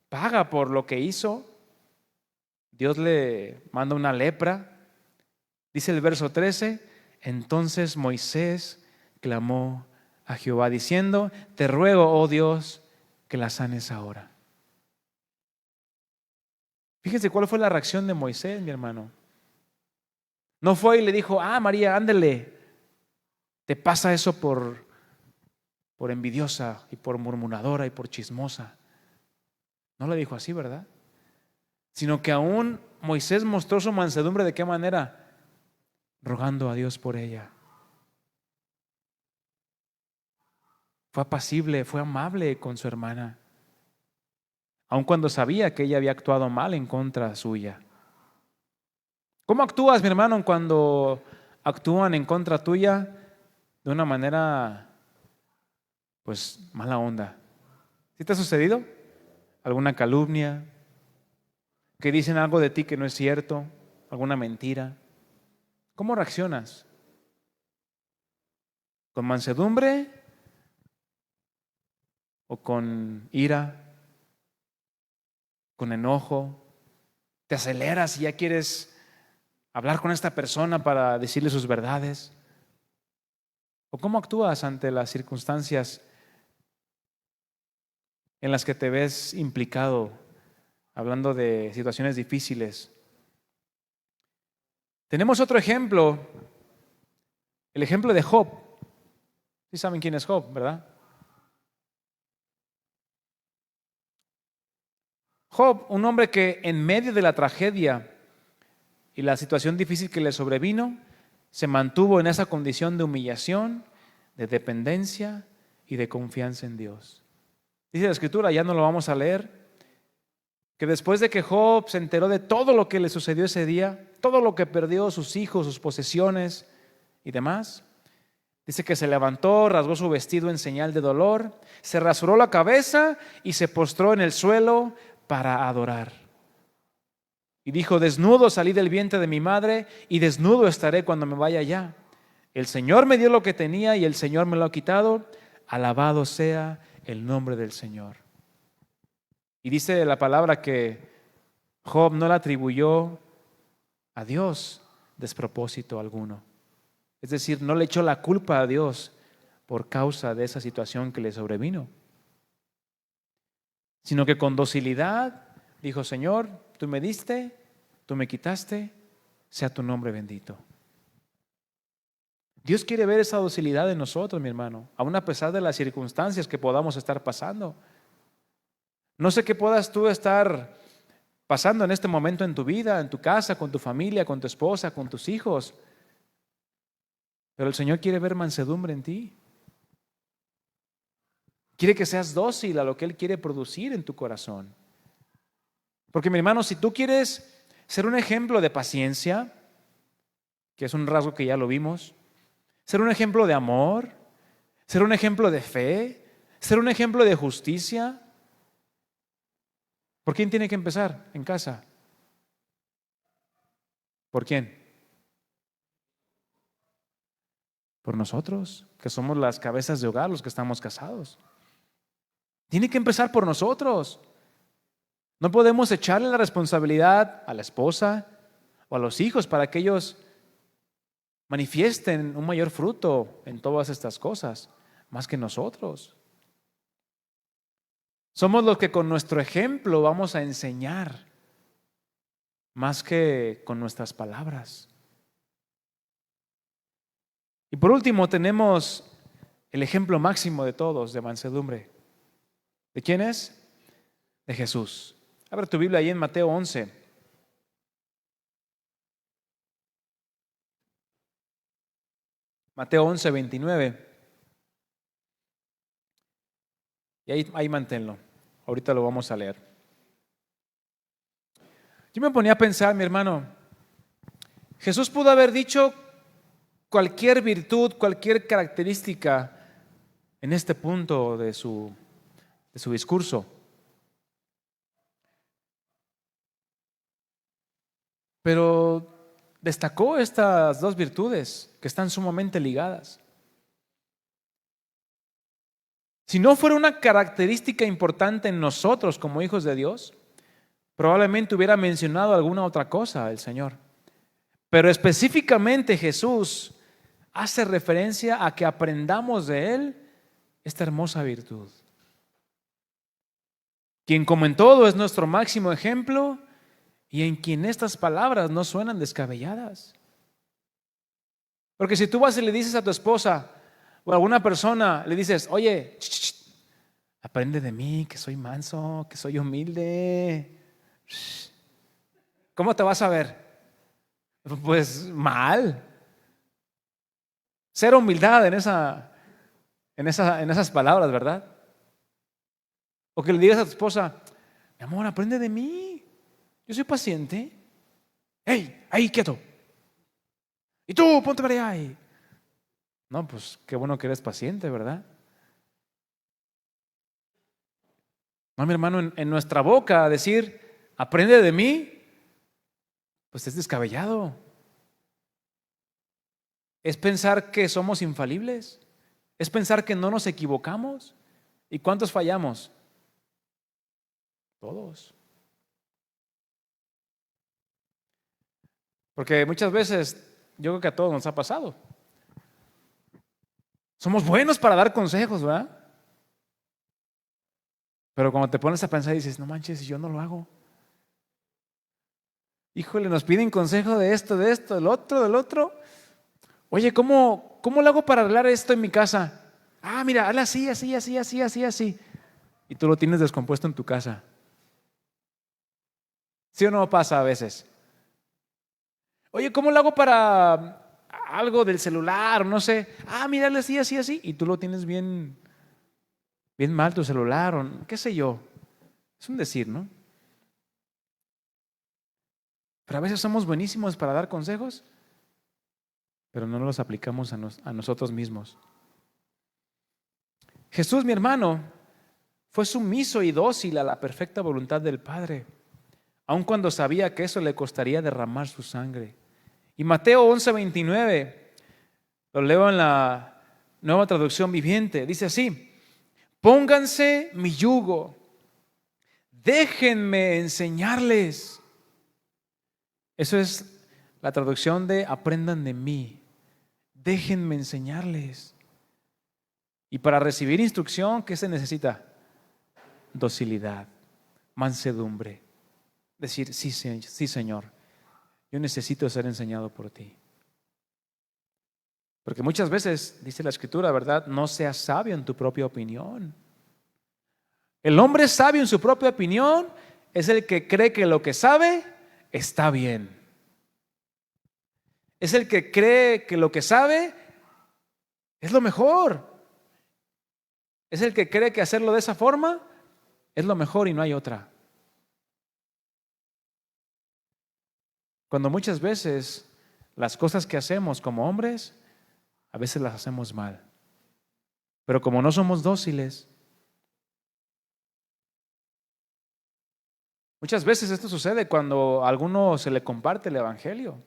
A: paga por lo que hizo, Dios le manda una lepra. Dice el verso 13, entonces Moisés clamó a Jehová diciendo, te ruego, oh Dios, que la sanes ahora. Fíjense cuál fue la reacción de Moisés, mi hermano. No fue y le dijo, María, ándele, te pasa eso por envidiosa y por murmuradora y por chismosa. No le dijo así, ¿verdad? Sino que aún Moisés mostró su mansedumbre. ¿De qué manera? Rogando a Dios por ella. Fue apacible, fue amable con su hermana, aun cuando sabía que ella había actuado mal en contra suya. ¿Cómo actúas, mi hermano, cuando actúan en contra tuya de una manera, pues, mala onda? ¿Sí te ha sucedido? ¿Alguna calumnia? ¿Que dicen algo de ti que no es cierto? ¿Alguna mentira? ¿Cómo reaccionas? ¿Con mansedumbre o con ira? ¿Con enojo? ¿Te aceleras y ya quieres hablar con esta persona para decirle sus verdades? ¿O cómo actúas ante las circunstancias en las que te ves implicado, hablando de situaciones difíciles? Tenemos otro ejemplo, el ejemplo de Job. ¿Sí saben quién es Job, verdad? Job, un hombre que en medio de la tragedia y la situación difícil que le sobrevino, se mantuvo en esa condición de humillación, de dependencia y de confianza en Dios. Dice la Escritura, ya no lo vamos a leer, que después de que Job se enteró de todo lo que le sucedió ese día, todo lo que perdió, sus hijos, sus posesiones y demás, dice que se levantó, rasgó su vestido en señal de dolor, se rasuró la cabeza y se postró en el suelo para adorar. Y dijo, desnudo salí del vientre de mi madre y desnudo estaré cuando me vaya allá. El Señor me dio lo que tenía y el Señor me lo ha quitado. Alabado sea el nombre del Señor. Y dice la palabra que Job no le atribuyó a Dios despropósito alguno. Es decir, no le echó la culpa a Dios por causa de esa situación que le sobrevino, sino que con docilidad dijo, Señor, tú me diste, tú me quitaste, sea tu nombre bendito. Dios quiere ver esa docilidad en nosotros, mi hermano, aun a pesar de las circunstancias que podamos estar pasando. No sé qué puedas tú estar pasando en este momento en tu vida, en tu casa, con tu familia, con tu esposa, con tus hijos, pero el Señor quiere ver mansedumbre en ti. Quiere que seas dócil a lo que Él quiere producir en tu corazón. Porque, mi hermano, si tú quieres ser un ejemplo de paciencia, que es un rasgo que ya lo vimos, ser un ejemplo de amor, ser un ejemplo de fe, ser un ejemplo de justicia, ¿por quién tiene que empezar? En casa. ¿Por quién? Por nosotros, que somos las cabezas de hogar, los que estamos casados. Tiene que empezar por nosotros. No podemos echarle la responsabilidad a la esposa o a los hijos para que ellos manifiesten un mayor fruto en todas estas cosas, más que nosotros. Somos los que con nuestro ejemplo vamos a enseñar, más que con nuestras palabras. Y por último tenemos el ejemplo máximo de todos de mansedumbre. ¿De quién es? De Jesús. Abre tu Biblia ahí en Mateo 11. Mateo 11, 29. Y ahí manténlo. Ahorita lo vamos a leer. Yo me ponía a pensar, mi hermano, Jesús pudo haber dicho cualquier virtud, cualquier característica en este punto de su discurso. Pero destacó estas dos virtudes que están sumamente ligadas. Si no fuera una característica importante en nosotros como hijos de Dios, probablemente hubiera mencionado alguna otra cosa el Señor. Pero específicamente Jesús hace referencia a que aprendamos de Él esta hermosa virtud. Quien como en todo es nuestro máximo ejemplo y en quien estas palabras no suenan descabelladas. Porque si tú vas y le dices a tu esposa o a alguna persona, le dices, oye, aprende de mí, que soy manso, que soy humilde. ¿Cómo te vas a ver? Pues mal. Cero humildad en esas palabras, ¿verdad? O que le digas a tu esposa, mi amor, aprende de mí. Yo soy paciente. ¡Hey! Ahí, quieto. Y tú, ponte para allá. No, pues qué bueno que eres paciente, ¿verdad? No, mi hermano, en nuestra boca decir, aprende de mí, pues es descabellado. Es pensar que somos infalibles. Es pensar que no nos equivocamos. ¿Y cuántos fallamos? Todos. Porque muchas veces, yo creo que a todos nos ha pasado. Somos buenos para dar consejos, ¿verdad? Pero cuando te pones a pensar y dices, no manches, yo no lo hago. Híjole, nos piden consejo de esto, del otro. Oye, ¿cómo lo hago para arreglar esto en mi casa? Ah, mira, hazle así, así, así, así, así, así. Y tú lo tienes descompuesto en tu casa. ¿Sí o no pasa a veces? Oye, ¿cómo lo hago para algo del celular? No sé. Ah, mira, hazle así, así, así. Y tú lo tienes bien mal tu celular o qué sé yo. Es un decir, ¿no? Pero a veces somos buenísimos para dar consejos, pero no los aplicamos a nosotros mismos. Jesús, mi hermano, fue sumiso y dócil a la perfecta voluntad del Padre, aun cuando sabía que eso le costaría derramar su sangre. Y Mateo 11:29, lo leo en la Nueva Traducción Viviente, dice así: pónganse mi yugo, déjenme enseñarles. Eso es la traducción de aprendan de mí, déjenme enseñarles. Y para recibir instrucción, ¿qué se necesita? Docilidad, mansedumbre. Decir, sí, Señor, yo necesito ser enseñado por ti. Porque muchas veces, dice la Escritura, ¿verdad? No seas sabio en tu propia opinión. El hombre sabio en su propia opinión es el que cree que lo que sabe está bien. Es el que cree que lo que sabe es lo mejor. Es el que cree que hacerlo de esa forma es lo mejor y no hay otra. Cuando muchas veces las cosas que hacemos como hombres, a veces las hacemos mal. Pero como no somos dóciles, muchas veces esto sucede cuando a alguno se le comparte el evangelio.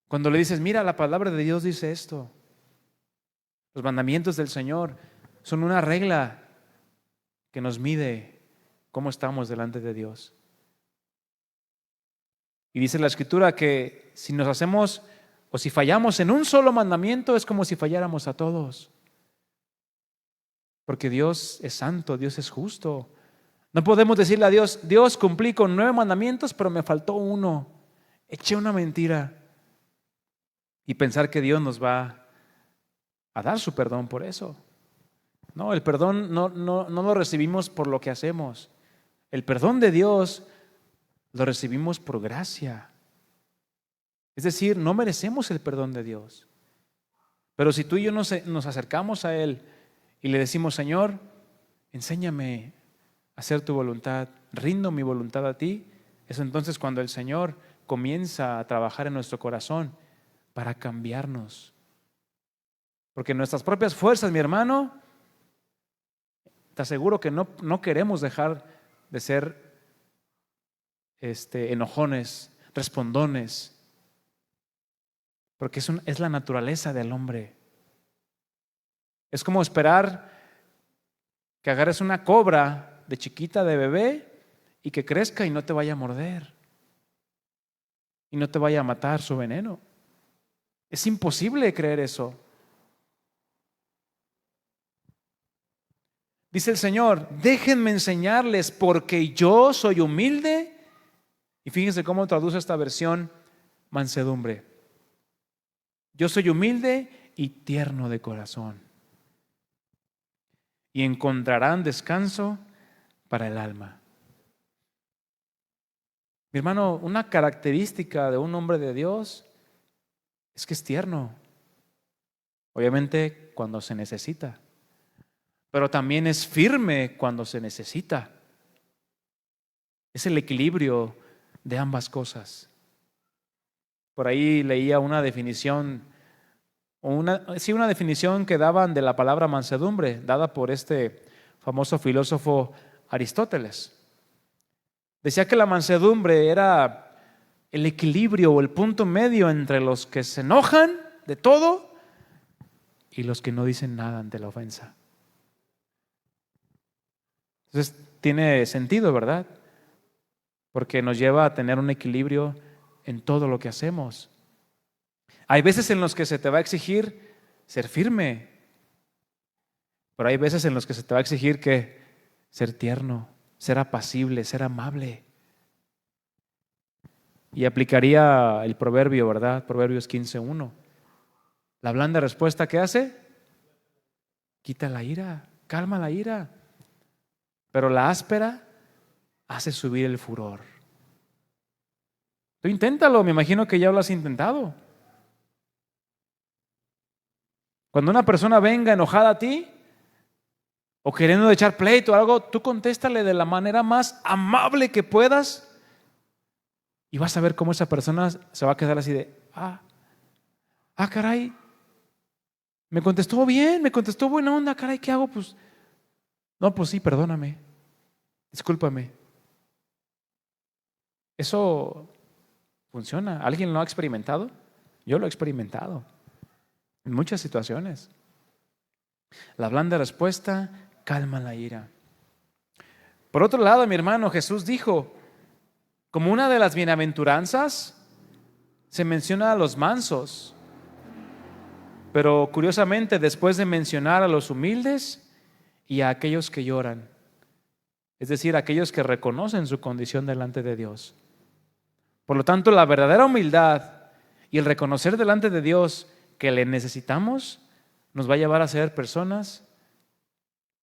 A: Cuando le dices, mira, la palabra de Dios dice esto, los mandamientos del Señor son una regla que nos mide cómo estamos delante de Dios. Y dice la Escritura que si nos hacemos o si fallamos en un solo mandamiento es como si falláramos a todos. Porque Dios es santo, Dios es justo. No podemos decirle a Dios, Dios, cumplí con 9 mandamientos, pero me faltó uno. Eché una mentira. Y pensar que Dios nos va a dar su perdón por eso. No, el perdón no lo recibimos por lo que hacemos. El perdón de Dios lo recibimos por gracia. Es decir, no merecemos el perdón de Dios. Pero si tú y yo nos acercamos a Él y le decimos, Señor, enséñame a hacer tu voluntad, rindo mi voluntad a ti, es entonces cuando el Señor comienza a trabajar en nuestro corazón para cambiarnos. Porque nuestras propias fuerzas, mi hermano, te aseguro que no queremos dejar de ser enojones, respondones, porque es la naturaleza del hombre. Es como esperar que agarres una cobra de chiquita, de bebé, y que crezca y no te vaya a morder y no te vaya a matar su veneno. Es imposible creer eso. Dice el Señor, déjenme enseñarles porque yo soy humilde. Y fíjense cómo traduce esta versión, mansedumbre. Yo soy humilde y tierno de corazón. Y encontrarán descanso para el alma. Mi hermano, una característica de un hombre de Dios es que es tierno. Obviamente cuando se necesita. Pero también es firme cuando se necesita. Es el equilibrio de ambas cosas. Por ahí leía una definición, una definición que daban de la palabra mansedumbre, dada por este famoso filósofo Aristóteles. Decía que la mansedumbre era el equilibrio o el punto medio entre los que se enojan de todo y los que no dicen nada ante la ofensa. Entonces tiene sentido, ¿verdad? Porque nos lleva a tener un equilibrio en todo lo que hacemos. Hay veces en los que se te va a exigir ser firme, pero hay veces en los que se te va a exigir que ser tierno, ser apacible, ser amable. Y aplicaría el proverbio, ¿verdad? Proverbios 15:1. La blanda respuesta, ¿qué hace? Quita la ira, calma la ira. Pero la áspera hace subir el furor. Tú inténtalo, me imagino que ya lo has intentado. Cuando una persona venga enojada a ti o queriendo echar pleito o algo, tú contéstale de la manera más amable que puedas y vas a ver cómo esa persona se va a quedar así de, caray, me contestó bien, me contestó buena onda, caray, ¿qué hago? Pues, no, pues sí, perdóname, discúlpame. Eso funciona. ¿Alguien lo ha experimentado? Yo lo he experimentado en muchas situaciones. La blanda respuesta calma la ira. Por otro lado, mi hermano, Jesús dijo, como una de las bienaventuranzas, se menciona a los mansos. Pero curiosamente, después de mencionar a los humildes y a aquellos que lloran, es decir, aquellos que reconocen su condición delante de Dios. Por lo tanto, la verdadera humildad y el reconocer delante de Dios que le necesitamos nos va a llevar a ser personas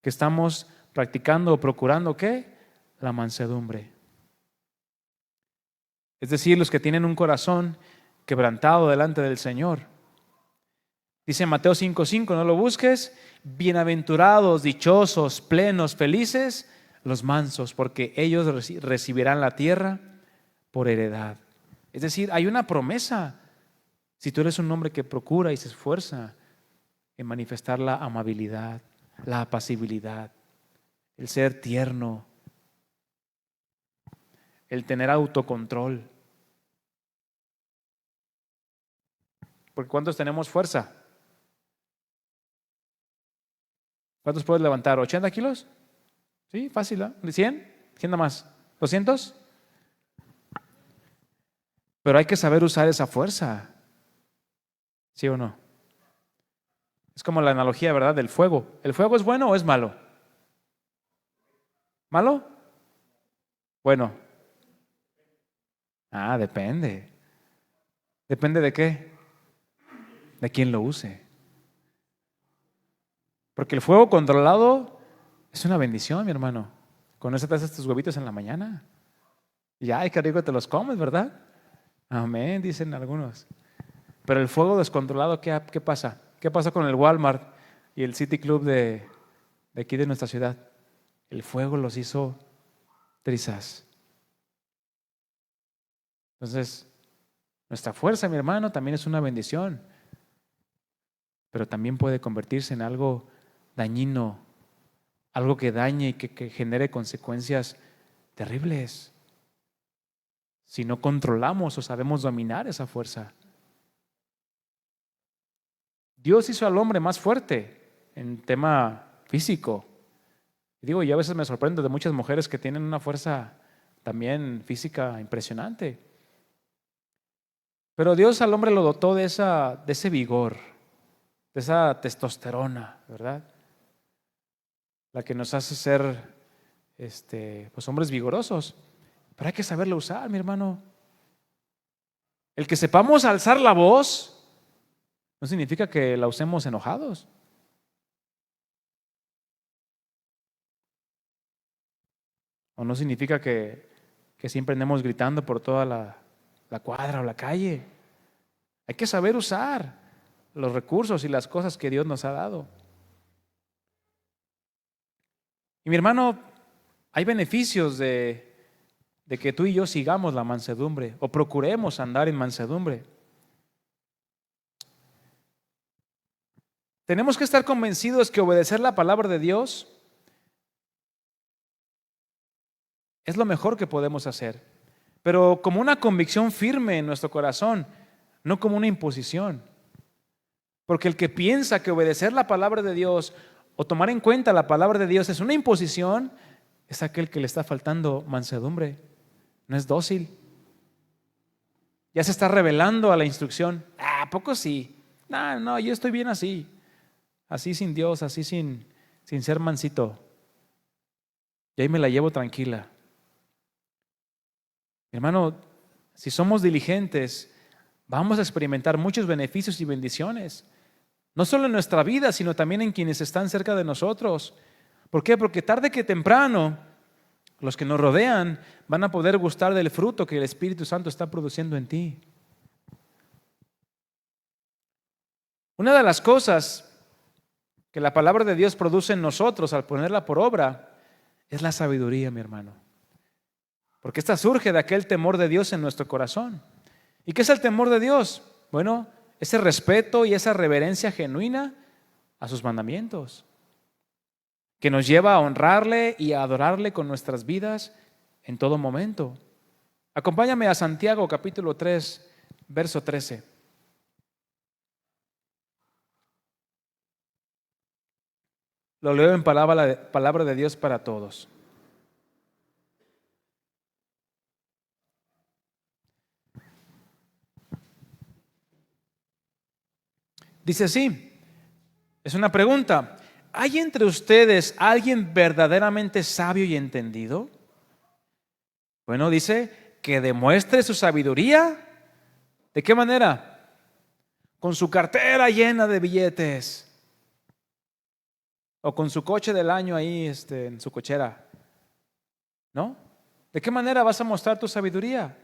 A: que estamos practicando o procurando ¿qué? La mansedumbre. Es decir, los que tienen un corazón quebrantado delante del Señor. Dice Mateo 5:5, no lo busques, bienaventurados, dichosos, plenos, felices, los mansos, porque ellos recibirán la tierra por heredad. Es decir, hay una promesa. Si tú eres un hombre que procura y se esfuerza en manifestar la amabilidad, la apacibilidad, el ser tierno, el tener autocontrol. Porque ¿cuántos tenemos fuerza? ¿Cuántos puedes levantar? ¿80 kilos? Sí, fácil, ¿no? ¿100? ¿100 nada más? ¿200? Pero hay que saber usar esa fuerza. ¿Sí o no? Es como la analogía, ¿verdad? Del fuego. ¿El fuego es bueno o es malo? ¿Malo? Bueno. Ah, depende. ¿Depende de qué? De quién lo use. Porque el fuego controlado es una bendición, mi hermano. Con eso te haces tus huevitos en la mañana. Y ay, qué rico te los comes, ¿verdad? Amén, dicen algunos. Pero el fuego descontrolado, ¿qué pasa? ¿Qué pasa con el Walmart y el City Club de aquí de nuestra ciudad? El fuego los hizo trizas. Entonces, nuestra fuerza, mi hermano, también es una bendición, pero también puede convertirse en algo dañino, algo que dañe y que genere consecuencias terribles si no controlamos o sabemos dominar esa fuerza. Dios hizo al hombre más fuerte en tema físico. Y digo, yo a veces me sorprendo de muchas mujeres que tienen una fuerza también física impresionante. Pero Dios al hombre lo dotó de ese vigor, de esa testosterona, ¿verdad? La que nos hace ser pues hombres vigorosos. Pero hay que saberlo usar, mi hermano. El que sepamos alzar la voz no significa que la usemos enojados. O no significa que siempre andemos gritando por toda la cuadra o la calle. Hay que saber usar los recursos y las cosas que Dios nos ha dado. Y mi hermano, hay beneficios de que tú y yo sigamos la mansedumbre o procuremos andar en mansedumbre. Tenemos que estar convencidos que obedecer la palabra de Dios es lo mejor que podemos hacer, pero como una convicción firme en nuestro corazón, no como una imposición. Porque el que piensa que obedecer la palabra de Dios o tomar en cuenta la palabra de Dios es una imposición, es aquel que le está faltando mansedumbre, no es dócil. Ya se está rebelando a la instrucción. ¿A poco sí? No, yo estoy bien así. Así sin Dios, así sin ser mansito. Y ahí me la llevo tranquila. Hermano, si somos diligentes, vamos a experimentar muchos beneficios y bendiciones. No solo en nuestra vida, sino también en quienes están cerca de nosotros. ¿Por qué? Porque tarde que temprano, los que nos rodean van a poder gustar del fruto que el Espíritu Santo está produciendo en ti. Una de las cosas que la palabra de Dios produce en nosotros al ponerla por obra es la sabiduría, mi hermano. Porque esta surge de aquel temor de Dios en nuestro corazón. ¿Y qué es el temor de Dios? Bueno, ese respeto y esa reverencia genuina a sus mandamientos, que nos lleva a honrarle y a adorarle con nuestras vidas en todo momento. Acompáñame a Santiago capítulo 3, verso 13. Lo leo en palabra de Dios para todos. Dice así, es una pregunta. ¿Hay entre ustedes alguien verdaderamente sabio y entendido? Bueno, dice que demuestre su sabiduría. ¿De qué manera? Con su cartera llena de billetes. O con su coche del año ahí en su cochera. ¿No? ¿De qué manera vas a mostrar tu sabiduría?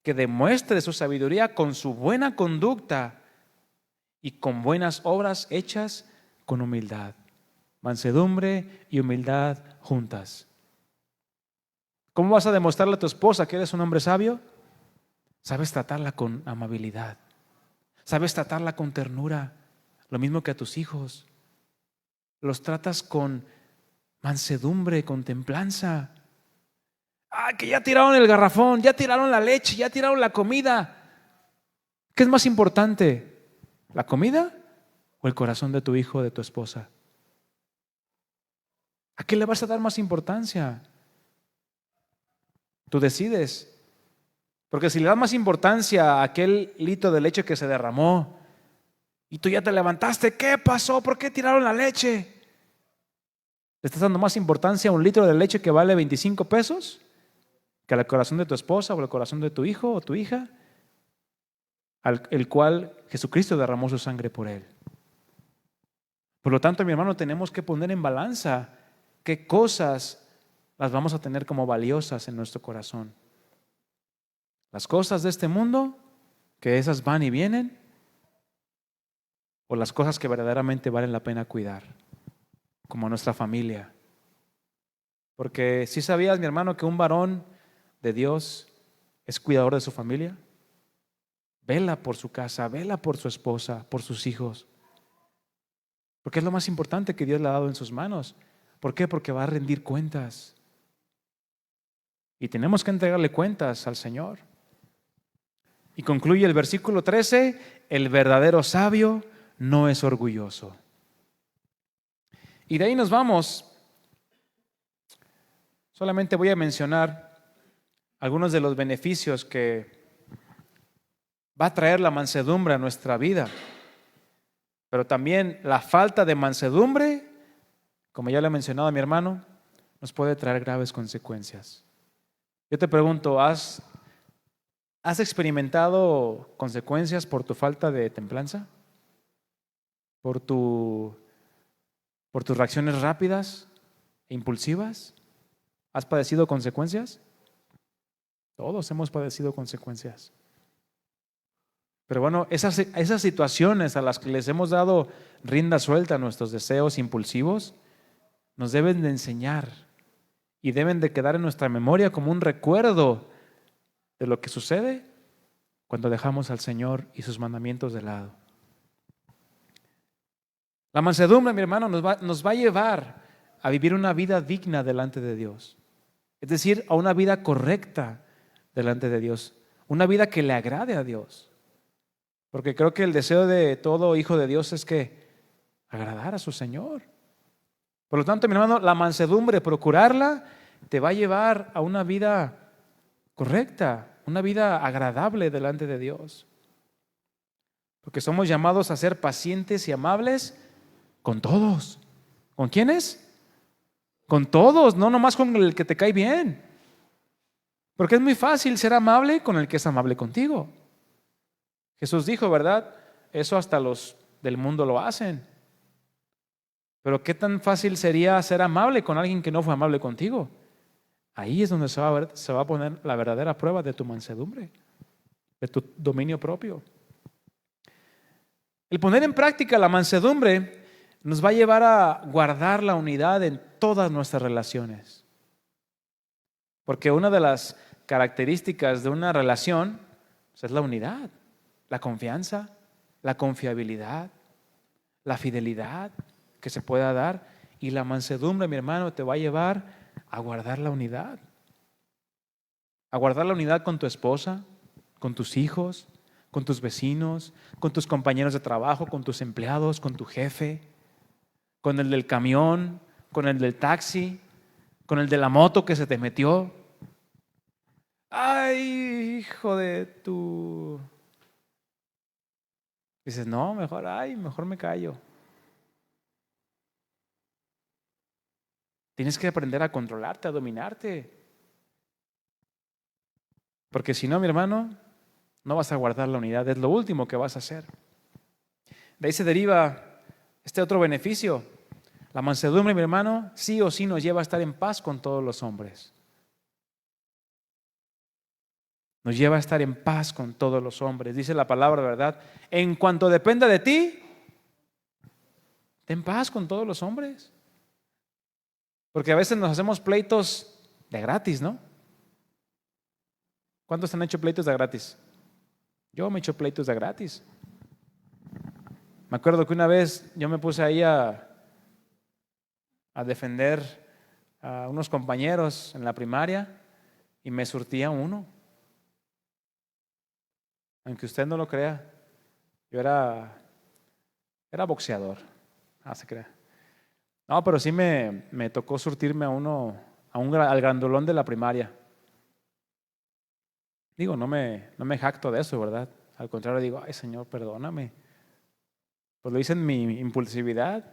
A: Que demuestre su sabiduría con su buena conducta y con buenas obras hechas con humildad. Mansedumbre y humildad juntas. ¿Cómo vas a demostrarle a tu esposa que eres un hombre sabio? Sabes tratarla con amabilidad. Sabes tratarla con ternura. Lo mismo que a tus hijos. Los tratas con mansedumbre, con templanza. Que ya tiraron el garrafón, ya tiraron la leche, ya tiraron la comida. ¿Qué es más importante? ¿La comida o el corazón de tu hijo o de tu esposa? ¿A qué le vas a dar más importancia? Tú decides. Porque si le das más importancia a aquel litro de leche que se derramó y tú ya te levantaste, ¿qué pasó? ¿Por qué tiraron la leche? ¿Le estás dando más importancia a un litro de leche que vale 25 pesos que al corazón de tu esposa o al corazón de tu hijo o tu hija, el cual Jesucristo derramó su sangre por él? Por lo tanto, mi hermano, tenemos que poner en balanza qué cosas las vamos a tener como valiosas en nuestro corazón. Las cosas de este mundo, que esas van y vienen, o las cosas que verdaderamente valen la pena cuidar, como nuestra familia. Porque si sabías, mi hermano, que un varón de Dios es cuidador de su familia. Vela por su casa, vela por su esposa, por sus hijos. Porque es lo más importante que Dios le ha dado en sus manos. ¿Por qué? Porque va a rendir cuentas. Y tenemos que entregarle cuentas al Señor. Y concluye el versículo 13, el verdadero sabio no es orgulloso. Y de ahí nos vamos. Solamente voy a mencionar algunos de los beneficios que va a traer la mansedumbre a nuestra vida. Pero también la falta de mansedumbre, como ya le he mencionado a mi hermano, nos puede traer graves consecuencias. Yo te pregunto, ¿has experimentado consecuencias por tu falta de templanza? ¿Por tus reacciones rápidas e impulsivas? ¿Has padecido consecuencias? Todos hemos padecido consecuencias. Pero bueno, esas situaciones a las que les hemos dado rienda suelta a nuestros deseos impulsivos, nos deben de enseñar y deben de quedar en nuestra memoria como un recuerdo de lo que sucede cuando dejamos al Señor y sus mandamientos de lado. La mansedumbre, mi hermano, nos va a llevar a vivir una vida digna delante de Dios. Es decir, a una vida correcta delante de Dios. Una vida que le agrade a Dios. Porque creo que el deseo de todo hijo de Dios es que agradar a su Señor. Por lo tanto, mi hermano, la mansedumbre, procurarla, te va a llevar a una vida correcta, una vida agradable delante de Dios. Porque somos llamados a ser pacientes y amables con todos. ¿Con quiénes? Con todos, no nomás con el que te cae bien. Porque es muy fácil ser amable con el que es amable contigo. Jesús dijo, ¿verdad? Eso hasta los del mundo lo hacen. Pero ¿qué tan fácil sería ser amable con alguien que no fue amable contigo? Ahí es donde se va a poner la verdadera prueba de tu mansedumbre, de tu dominio propio. El poner en práctica la mansedumbre nos va a llevar a guardar la unidad en todas nuestras relaciones. Porque una de las características de una relación es la unidad, la confianza, la confiabilidad, la fidelidad que se pueda dar. Y la mansedumbre, mi hermano, te va a llevar a guardar la unidad. A guardar la unidad con tu esposa, con tus hijos, con tus vecinos, con tus compañeros de trabajo, con tus empleados, con tu jefe, con el del camión, con el del taxi, con el de la moto que se te metió. Ay, hijo de tu... Dices, no, mejor me callo. Tienes que aprender a controlarte, a dominarte. Porque si no, mi hermano, no vas a guardar la unidad. Es lo último que vas a hacer. De ahí se deriva este otro beneficio. La mansedumbre, mi hermano, sí o sí nos lleva a estar en paz con todos los hombres. Nos lleva a estar en paz con todos los hombres. Dice la palabra, ¿verdad? En cuanto dependa de ti, ten paz con todos los hombres. Porque a veces nos hacemos pleitos de gratis, ¿no? ¿Cuántos han hecho pleitos de gratis? Yo me he hecho pleitos de gratis. Me acuerdo que una vez yo me puse ahí a defender a unos compañeros en la primaria y me surtía uno. Aunque usted no lo crea, yo era boxeador. Se crea. No, pero sí me tocó surtirme al grandulón de la primaria. Digo, no me jacto de eso, ¿verdad? Al contrario, digo, ay Señor, perdóname. Pues lo hice en mi impulsividad.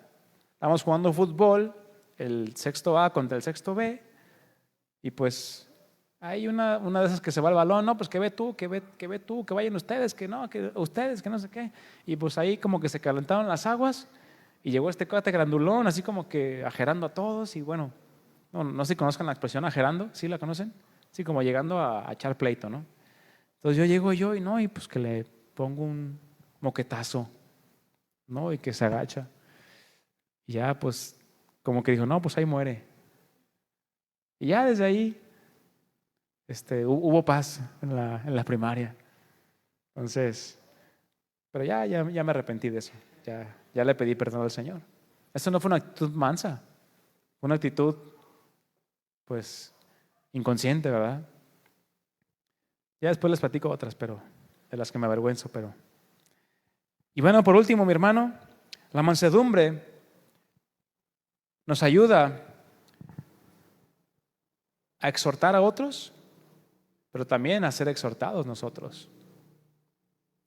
A: Estábamos jugando fútbol, el sexto A contra el sexto B, y pues hay una de esas que se va el balón, no, pues que ve tú, que ve tú, que vayan ustedes, que no, que ustedes, que no sé qué. Y pues ahí como que se calentaron las aguas y llegó este cuate grandulón, así como que ajerando a todos y bueno, no sé si conozcan la expresión ajerando, ¿sí la conocen? Sí, como llegando a echar pleito, ¿no? Entonces llego y no, y pues que le pongo un moquetazo, ¿no? Y que se agacha. Y ya pues como que dijo, no, pues ahí muere. Y ya desde ahí hubo paz en la primaria. Entonces, pero ya me arrepentí de eso. Ya le pedí perdón al Señor. Eso no fue una actitud mansa, fue una actitud pues inconsciente, ¿verdad? Ya después les platico otras, pero de las que me avergüenzo, pero. Y bueno, por último, mi hermano, la mansedumbre nos ayuda a exhortar a otros, pero también a ser exhortados nosotros.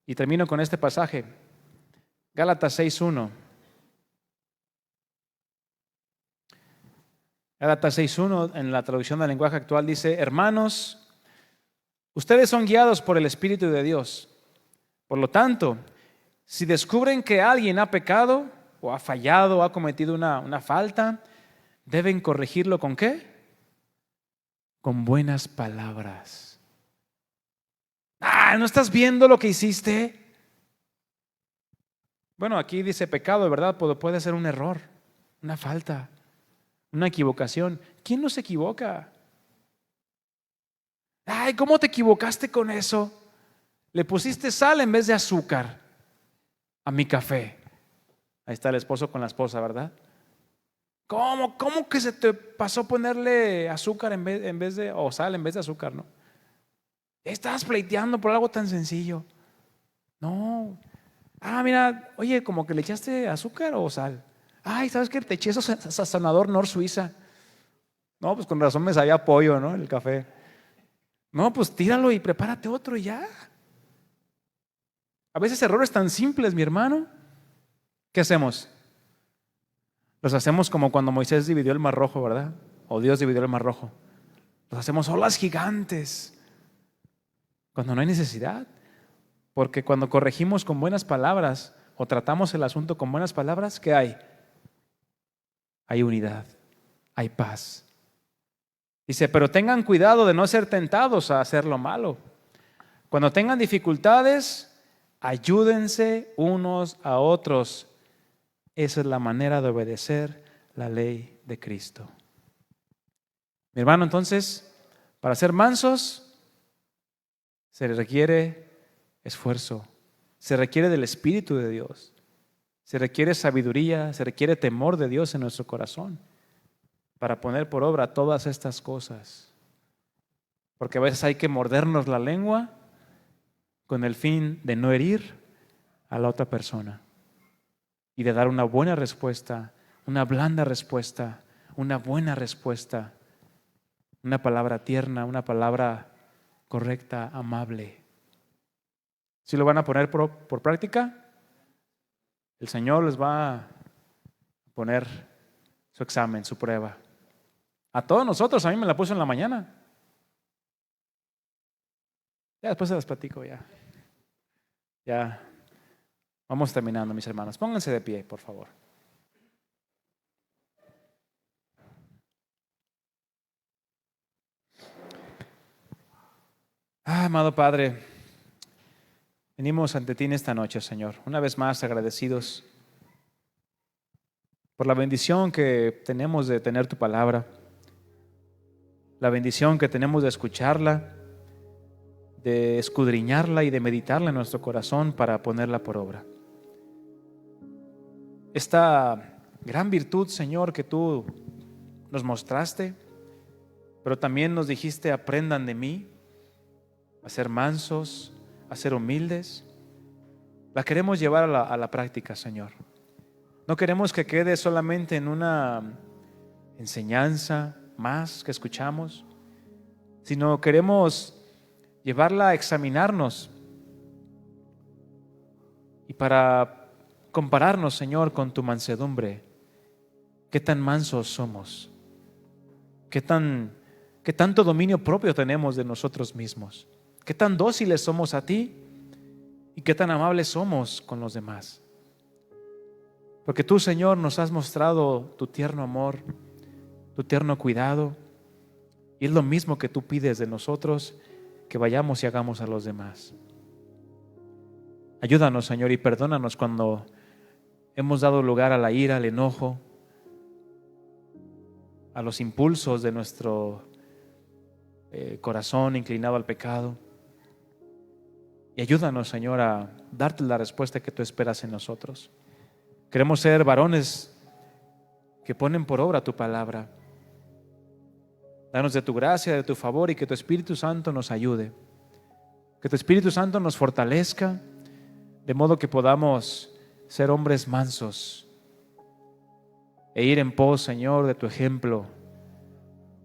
A: Y termino con este pasaje, Gálatas 6:1. Gálatas 6:1 en la traducción del lenguaje actual dice, hermanos, ustedes son guiados por el Espíritu de Dios. Por lo tanto, si descubren que alguien ha pecado o ha fallado o ha cometido una falta, deben corregirlo ¿con qué? Con buenas palabras. ¿No estás viendo lo que hiciste? Bueno, aquí dice pecado, ¿verdad? Puede ser un error, una falta, una equivocación. ¿Quién no se equivoca? Ay, ¿cómo te equivocaste con eso? Le pusiste sal en vez de azúcar a mi café. Ahí está el esposo con la esposa, ¿verdad? ¿Cómo que se te pasó ponerle azúcar en vez de, o sal en vez de azúcar, no? Estabas pleiteando por algo tan sencillo. No. Mira, oye, como que le echaste azúcar o sal. Ay, ¿sabes qué? Te eché eso sazonador Nor Suiza. No, pues con razón me sabía pollo, ¿no? El café. No, pues tíralo y prepárate otro y ya. A veces errores tan simples, mi hermano. ¿Qué hacemos? Los hacemos como cuando Moisés dividió el mar rojo, ¿verdad? O Dios dividió el mar rojo. Los hacemos olas gigantes. Cuando no hay necesidad. Porque cuando corregimos con buenas palabras o tratamos el asunto con buenas palabras, ¿qué hay? Hay unidad, hay paz. Dice, pero tengan cuidado de no ser tentados a hacer lo malo. Cuando tengan dificultades, ayúdense unos a otros. Esa es la manera de obedecer la ley de Cristo. Mi hermano, entonces, para ser mansos, se requiere esfuerzo, se requiere del Espíritu de Dios, se requiere sabiduría, se requiere temor de Dios en nuestro corazón para poner por obra todas estas cosas. Porque a veces hay que mordernos la lengua con el fin de no herir a la otra persona y de dar una buena respuesta, una blanda respuesta, una buena respuesta, una palabra tierna, una palabra correcta, amable. Si lo van a poner por práctica, el Señor les va a poner su examen, su prueba. A todos nosotros, a mí me la puso en la mañana. Ya después se las platico ya. Ya vamos terminando, mis hermanos. Pónganse de pie, por favor. Amado Padre, venimos ante ti en esta noche, Señor, una vez más agradecidos por la bendición que tenemos de tener tu palabra, la bendición que tenemos de escucharla, de escudriñarla y de meditarla en nuestro corazón para ponerla por obra. Esta gran virtud, Señor, que tú nos mostraste, pero también nos dijiste, aprendan de mí, a ser mansos, a ser humildes, la queremos llevar a la práctica, Señor. No queremos que quede solamente en una enseñanza más que escuchamos, sino queremos llevarla a examinarnos y para compararnos, Señor, con tu mansedumbre. ¿Qué tan mansos somos? ¿Qué tanto dominio propio tenemos de nosotros mismos? ¿Qué tan dóciles somos a ti? ¿Y qué tan amables somos con los demás? Porque tú, Señor, nos has mostrado tu tierno amor, tu tierno cuidado, y es lo mismo que tú pides de nosotros, que vayamos y hagamos a los demás. Ayúdanos, Señor, y perdónanos cuando hemos dado lugar a la ira, al enojo, a los impulsos de nuestro corazón inclinado al pecado. Y ayúdanos, Señor, a darte la respuesta que tú esperas en nosotros. Queremos ser varones que ponen por obra tu palabra. Danos de tu gracia, de tu favor, y que tu Espíritu Santo nos ayude. Que tu Espíritu Santo nos fortalezca, de modo que podamos ser hombres mansos e ir en pos, Señor, de tu ejemplo,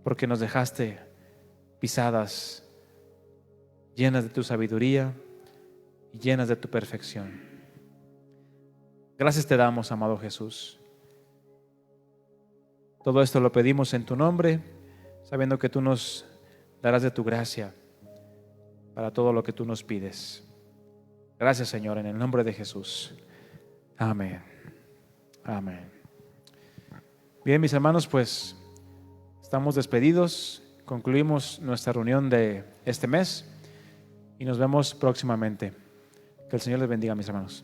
A: porque nos dejaste pisadas llenas de tu sabiduría y llenas de tu perfección. Gracias te damos, amado Jesús. Todo esto lo pedimos en tu nombre, sabiendo que tú nos darás de tu gracia para todo lo que tú nos pides. Gracias, Señor, en el nombre de Jesús. Amén. Amén. Bien, mis hermanos, pues estamos despedidos. Concluimos nuestra reunión de este mes y nos vemos próximamente. Que el Señor les bendiga, mis hermanos.